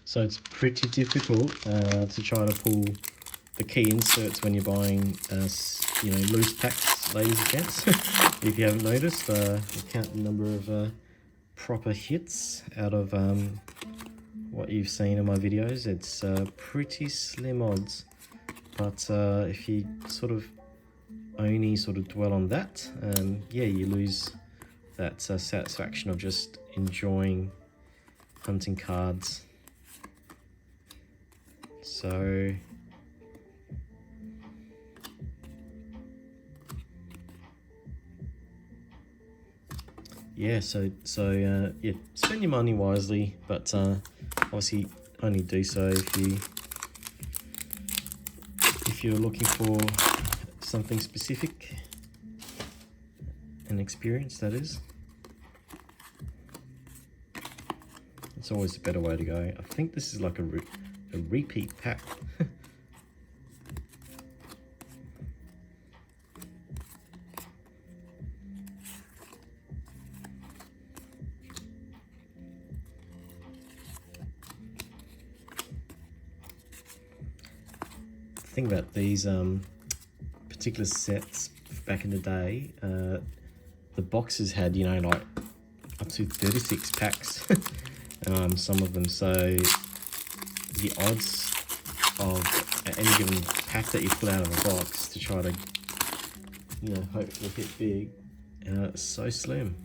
So it's pretty difficult to try to pull the key inserts when you're buying, you know, loose packs, ladies and gents. If you haven't noticed, count the number of proper hits out of what you've seen in my videos. It's pretty slim odds, but if you sort of only sort of dwell on that, yeah, you lose that satisfaction of just enjoying hunting cards. So yeah, so yeah, spend your money wisely, but obviously only do so if you're looking for something specific, an experience, that is. It's always a better way to go. I think this is like a repeat pack. The thing about these particular sets back in the day, the boxes had, you know, like up to 36 packs. Some of them, so the odds of any given pack that you pull out of a box to try to, you know, hopefully hit big, is so slim.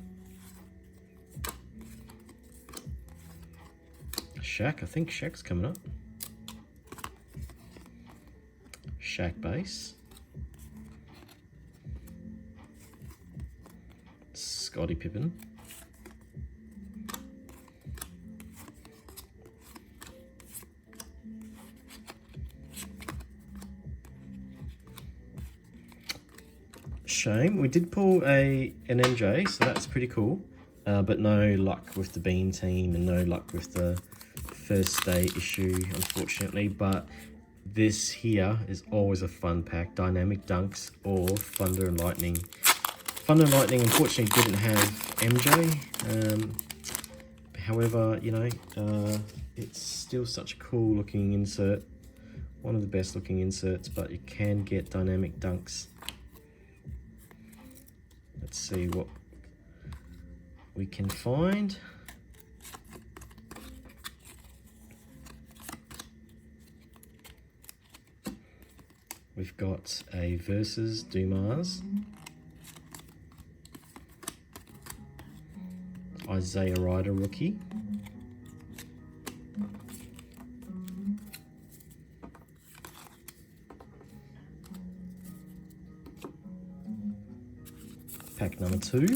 Shaq, I think Shaq's coming up. Shaq base. Scottie Pippen. Shame, we did pull an MJ, so that's pretty cool, but no luck with the Bean team and no luck with the first day issue, unfortunately. But this here is always a fun pack, Dynamic Dunks or Thunder and Lightning. Thunder and Lightning unfortunately didn't have MJ, however, you know, it's still such a cool looking insert, one of the best looking inserts, but you can get Dynamic Dunks. Let's see what we can find. We've got a Versus Dumas, Isaiah Ryder rookie, pack number 2.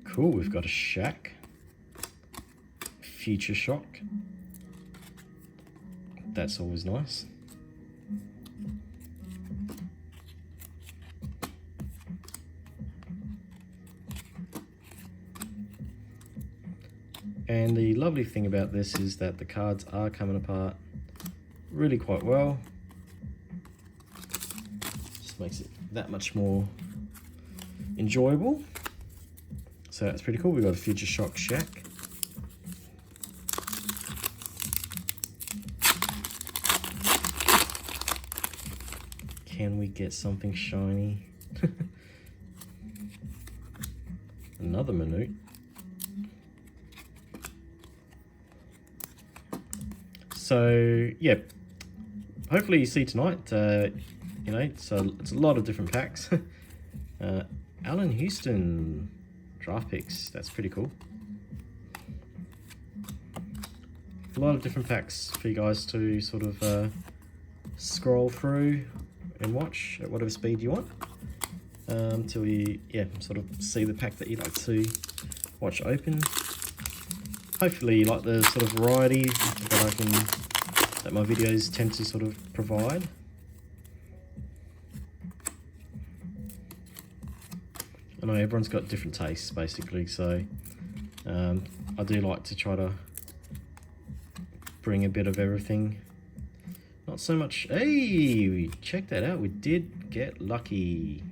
Cool, we've got a Shaq, Future Shock. That's always nice. And the lovely thing about this is that the cards are coming apart really quite well. Just makes it that much more enjoyable. So that's pretty cool. We've got a Future Shock Shaq. Can we get something shiny? Another Minute. So yeah, hopefully you see tonight. You know, so it's a lot of different packs. Allen Houston draft picks. That's pretty cool. A lot of different packs for you guys to sort of scroll through and watch at whatever speed you want, until you sort of see the pack that you like to watch open. Hopefully you like the sort of variety that my videos tend to sort of provide. I know everyone's got different tastes basically, so I do like to try to bring a bit of everything. Not so much. Hey, check that out. We did get lucky.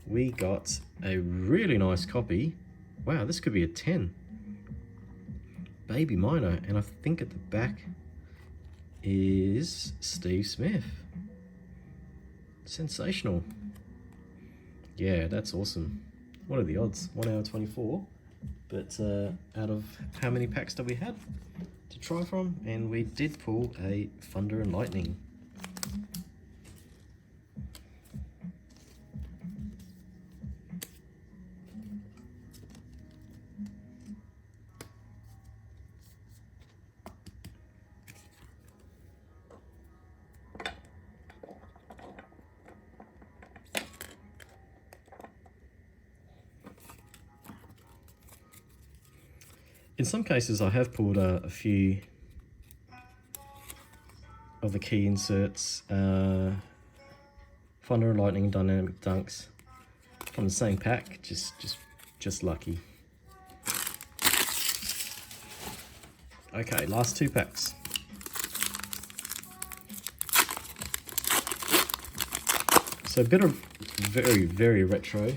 We got a really nice copy. Wow, this could be a 10. Baby Minor, and I think at the back is Steve Smith. Sensational. Yeah, that's awesome. What are the odds? 1 hour 24. But out of how many packs do we have to try from? And we did pull a Thunder and Lightning. In some cases, I have pulled a few of the key inserts, Thunder and Lightning Dynamic Dunks from the same pack. Just lucky. Okay, last 2 packs. So a bit of very retro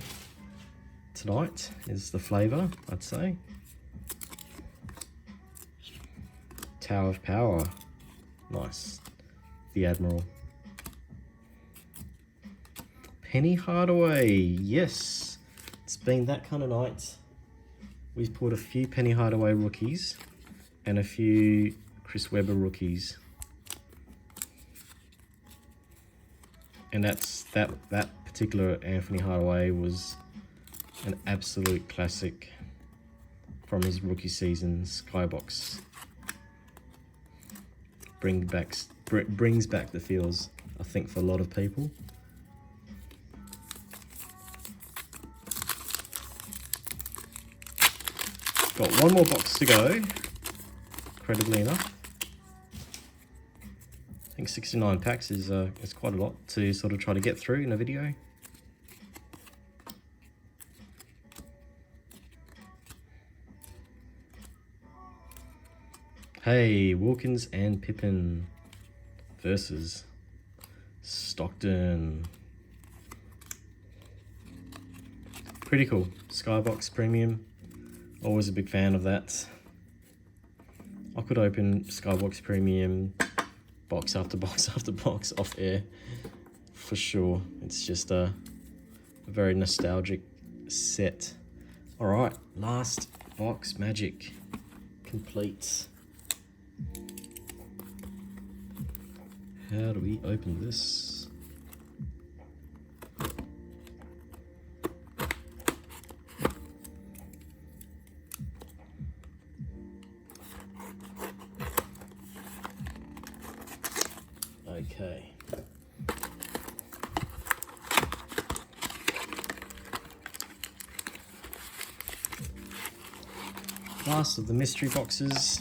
tonight is the flavour, I'd say. Tower of Power, nice. The Admiral. Penny Hardaway, yes. It's been that kind of night. We've pulled a few Penny Hardaway rookies and a few Chris Webber rookies. And that particular Anthony Hardaway was an absolute classic from his rookie season. Skybox brings back the feels, I think, for a lot of people. Got one more box to go, incredibly enough. I think 69 packs is quite a lot to sort of try to get through in a video. Hey, Wilkins and Pippen versus Stockton. Pretty cool. Skybox Premium. Always a big fan of that. I could open Skybox Premium box after box after box off air for sure. It's just a very nostalgic set. All right, last box magic complete. How do we open this? Okay. Last of the mystery boxes.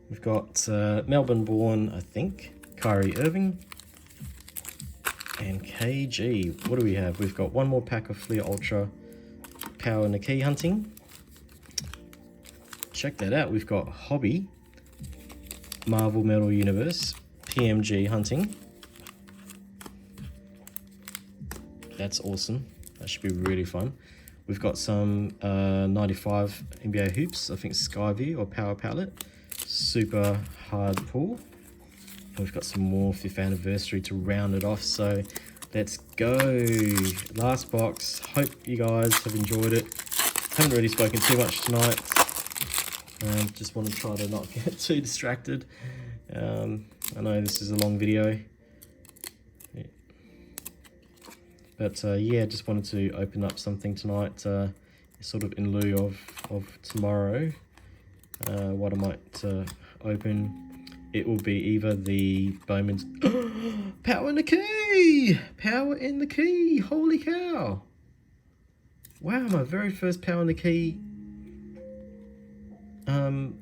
We've got Melbourne-born, I think, Kyrie Irving and KG. What do we have? We've got one more pack of Fleer Ultra Power Nikki Hunting. Check that out. We've got Hobby Marvel Metal Universe PMG Hunting. That's awesome. That should be really fun. We've got some 95 NBA hoops, I think Skyview or Power Palette. Super hard pull. And we've got some more 5th anniversary to round it off, so let's go. Last box. Hope you guys have enjoyed it. Haven't really spoken too much tonight. Just want to try to not get too distracted. I know this is a long video. But yeah, just wanted to open up something tonight, sort of in lieu of tomorrow. What I might open. It will be either the Bowman's Power in the Key! Power in the Key! Holy cow! Wow, my very first Power in the Key. Oh,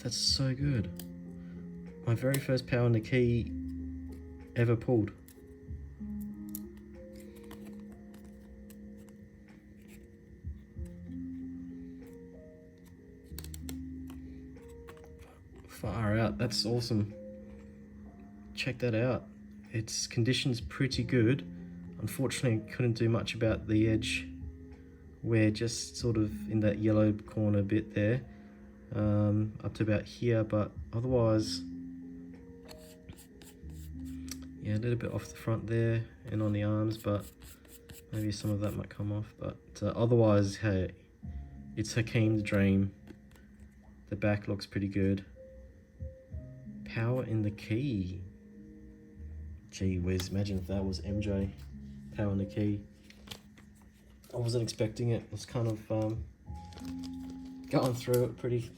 that's so good. My very first Power in the Key ever pulled. Far out, that's awesome. Check that out. Its condition's pretty good. Unfortunately, couldn't do much about the edge. We're just sort of in that yellow corner bit there, up to about here, but otherwise, yeah, a little bit off the front there and on the arms, but maybe some of that might come off. But otherwise, hey, it's Hakeem's dream. The back looks pretty good. Power in the Key. Gee whiz, imagine if that was MJ. Power in the Key. I wasn't expecting it. I was kind of going through it pretty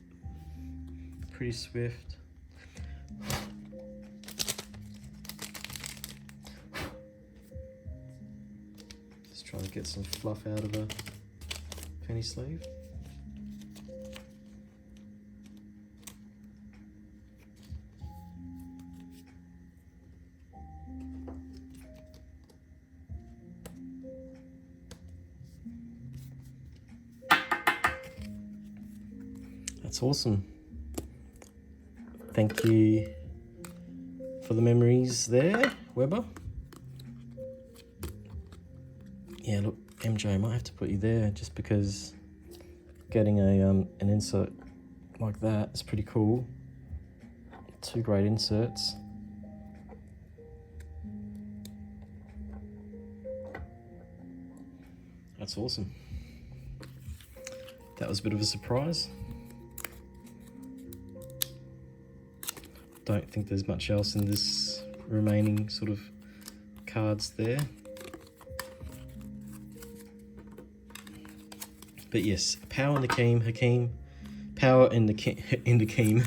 swift. Just trying to get some fluff out of a penny sleeve. That's awesome. Thank you for the memories there, Weber. Yeah, look, MJ, I might have to put you there just because getting an insert like that is pretty cool. Two great inserts. That's awesome. That was a bit of a surprise. Don't think there's much else in this remaining sort of cards there. But yes, Power in the Key, Hakeem. Power in the Key, Power in the Key,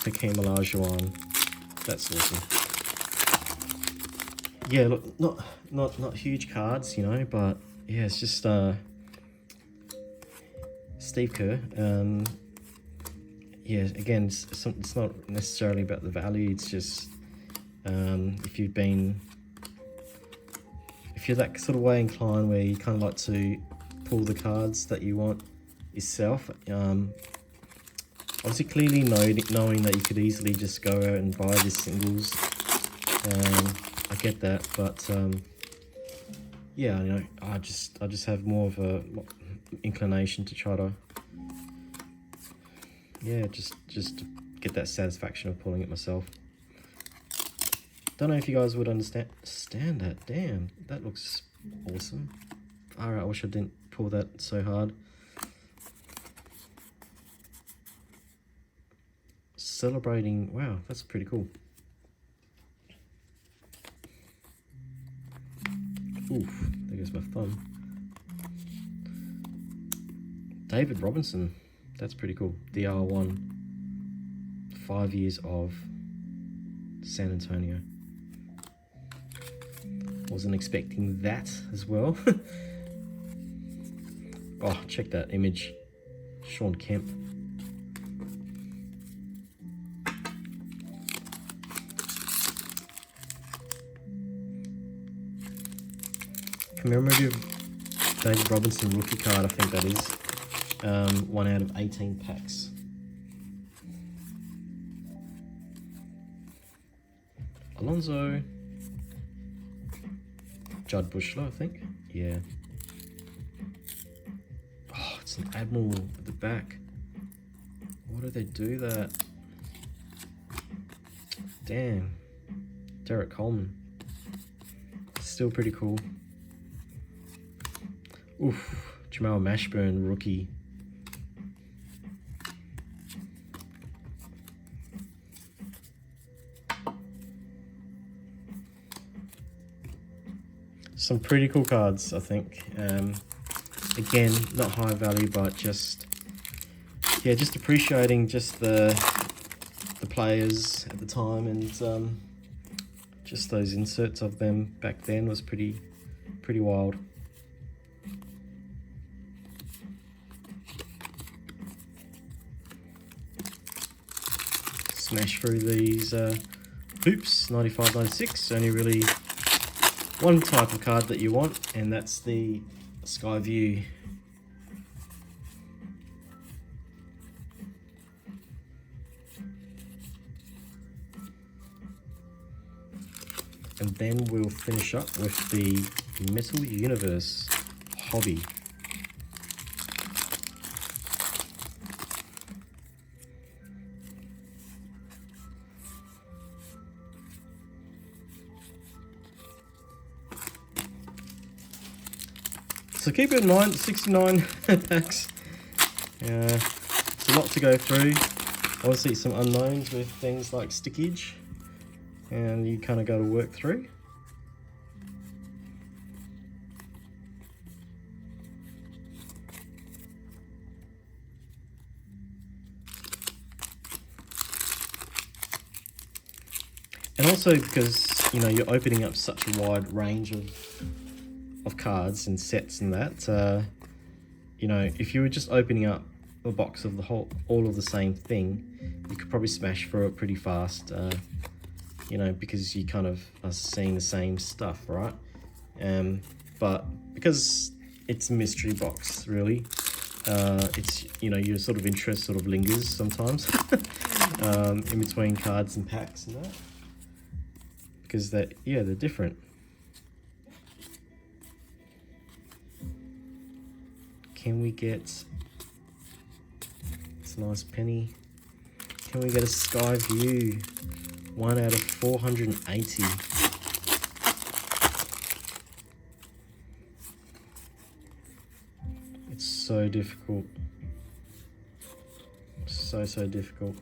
Hakeem Olajuwon. That's awesome. Yeah, look, not huge cards, you know, but yeah, it's just Steve Kerr. Yeah, again, it's not necessarily about the value. It's just if you're that sort of way inclined where you kind of like to pull the cards that you want yourself. Obviously, clearly knowing that you could easily just go out and buy the singles. I get that, but yeah, you know, I just have more of a inclination to try to. Yeah, just to get that satisfaction of pulling it myself. Don't know if you guys would understand that. Damn, that looks awesome. Alright, I wish I didn't pull that so hard. Celebrating, wow, that's pretty cool. Oof, there goes my thumb. David Robinson. That's pretty cool. DR1. 5 years of San Antonio. Wasn't expecting that as well. Oh, check that image. Sean Kemp. Commemorative David Robinson rookie card, I think that is. 1 out of 18 packs. Alonzo. Judd Bushler, I think. Yeah. Oh, it's an Admiral at the back. Why do they do that? Damn. Derek Coleman. Still pretty cool. Oof. Jamal Mashburn, rookie. some pretty cool cards, I think. Again, not high value, but just, yeah, just appreciating just the players at the time, and just those inserts of them back then was pretty wild. Smash through these hoops, 95, 96, only really one type of card that you want, and that's the Sky View. And then we'll finish up with the Metal Universe Hobby. So keep it in mind, 69 packs. It's a lot to go through. Obviously some unknowns with things like stickage, and you kind of got to work through. And also because, you know, you're opening up such a wide range of cards and sets and that, you know, if you were just opening up a box of all of the same thing, you could probably smash through it pretty fast, you know, because you kind of are seeing the same stuff, right? But because it's a mystery box, really, it's, you know, your sort of interest sort of lingers sometimes in between cards and packs and that, because they're different. Can we get, it's a nice penny, can we get a Sky View? 1 out of 480. It's so difficult. So difficult.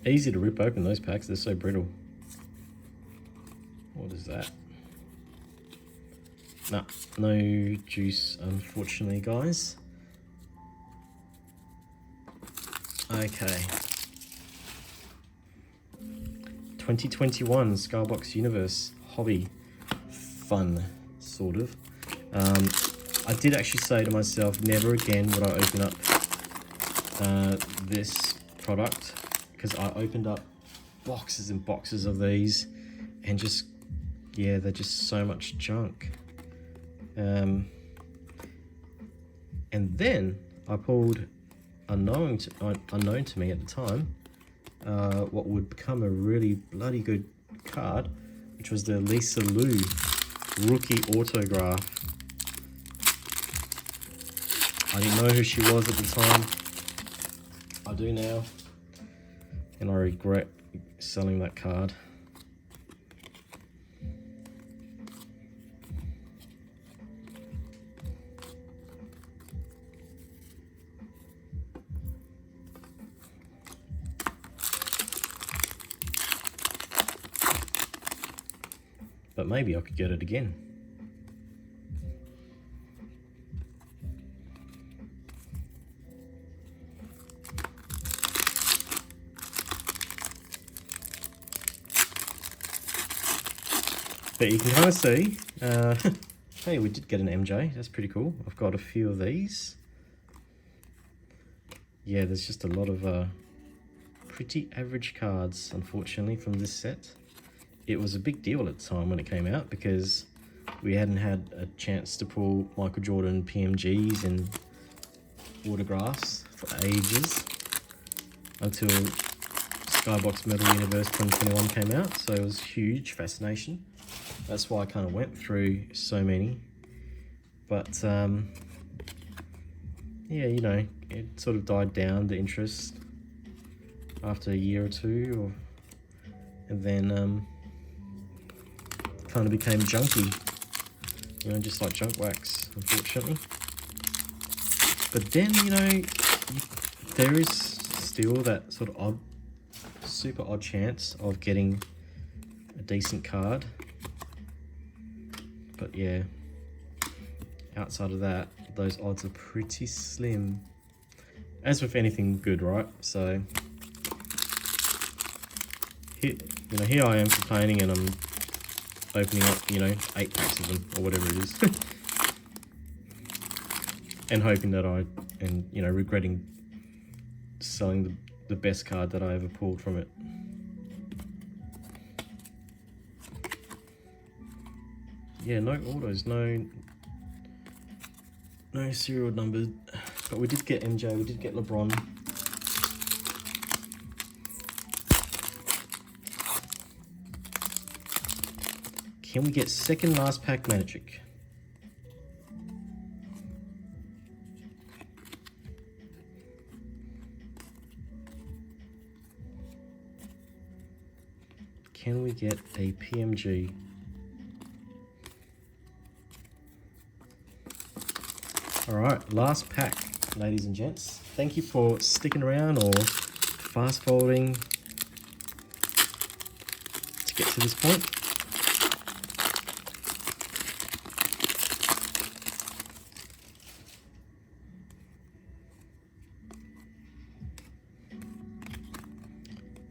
Easy to rip open those packs, they're so brittle. What is that? Nah, no juice, unfortunately, guys. Okay. 2021 Skybox Universe Hobby. Fun, sort of. I did actually say to myself, never again would I open up this product, because I opened up boxes and boxes of these, and just, yeah, they're just so much junk. And then I pulled, unknown to me at the time, what would become a really bloody good card, which was the Lisa Lou rookie autograph. I didn't know who she was at the time. I do now, and I regret selling that card. But maybe I could get it again. But you can kind of see, hey, we did get an MJ, that's pretty cool. I've got a few of these. Yeah, there's just a lot of pretty average cards, unfortunately, from this set. It was a big deal at the time when it came out, because we hadn't had a chance to pull Michael Jordan PMGs and autographs for ages, until Skybox Metal Universe 2021 came out, so it was huge fascination. That's why I kind of went through so many. But yeah, you know, it sort of died down, the interest, after a year or two, and then kind of became junky, you know, just like junk wax, unfortunately. But then, you know, there is still that sort of super odd chance of getting a decent card. But yeah, outside of that, those odds are pretty slim. As with anything good, right? So here I am complaining, and I'm opening up, 8 packs of them or whatever it is, and hoping that regretting selling the best card that I ever pulled from it. Yeah, no autos, no serial numbers, but we did get MJ, we did get LeBron. Can we get second last pack Magic? Can we get a PMG? All right, last pack, ladies and gents. Thank you for sticking around or fast forwarding to get to this point.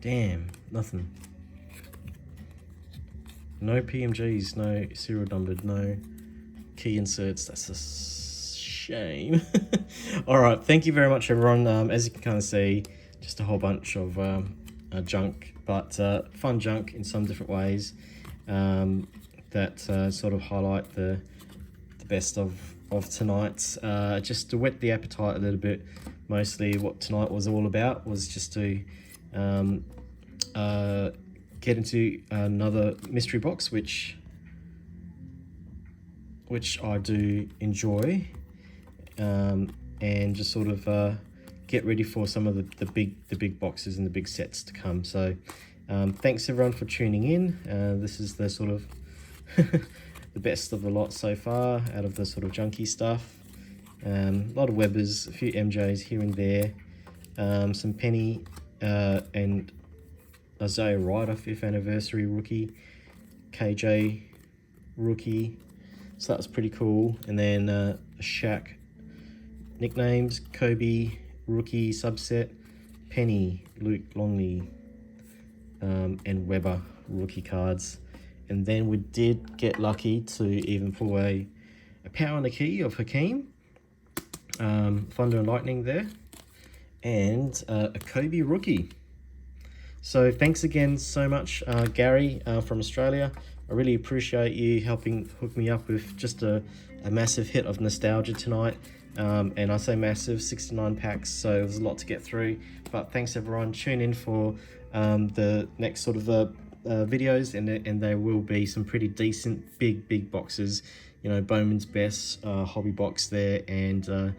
Damn, nothing. No PMGs, no serial numbered, no key inserts. That's a shame. All right, thank you very much, everyone. As you can kind of see, just a whole bunch of junk, but fun junk in some different ways that sort of highlight the best of tonight. Just to whet the appetite a little bit. Mostly what tonight was all about was just to get into another mystery box, which I do enjoy, and just sort of get ready for some of the big boxes and the big sets to come. So thanks everyone for tuning in. This is the sort of the best of the lot so far out of the sort of junky stuff. A lot of Webbers, a few MJs here and there, some Penny and Isaiah Ryder 5th anniversary rookie, KJ rookie, so that was pretty cool. And then a Shaq nicknames, Kobe rookie subset, Penny, Luke Longley, and Webber rookie cards. And then we did get lucky to even pull a Power on the Key of Hakeem, Thunder and Lightning there, and a Kobe rookie. So thanks again so much, Gary from Australia. I really appreciate you helping hook me up with just a massive hit of nostalgia tonight. And I say massive, 69 packs, so it was a lot to get through. But thanks everyone. Tune in for the next sort of videos, and there will be some pretty decent big boxes. Bowman's Best hobby box there, and a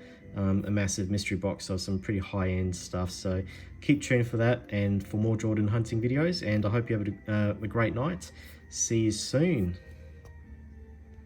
massive mystery box of some pretty high-end stuff. So keep tuning for that and for more Jordan hunting videos, and I hope you have a great night. See you soon.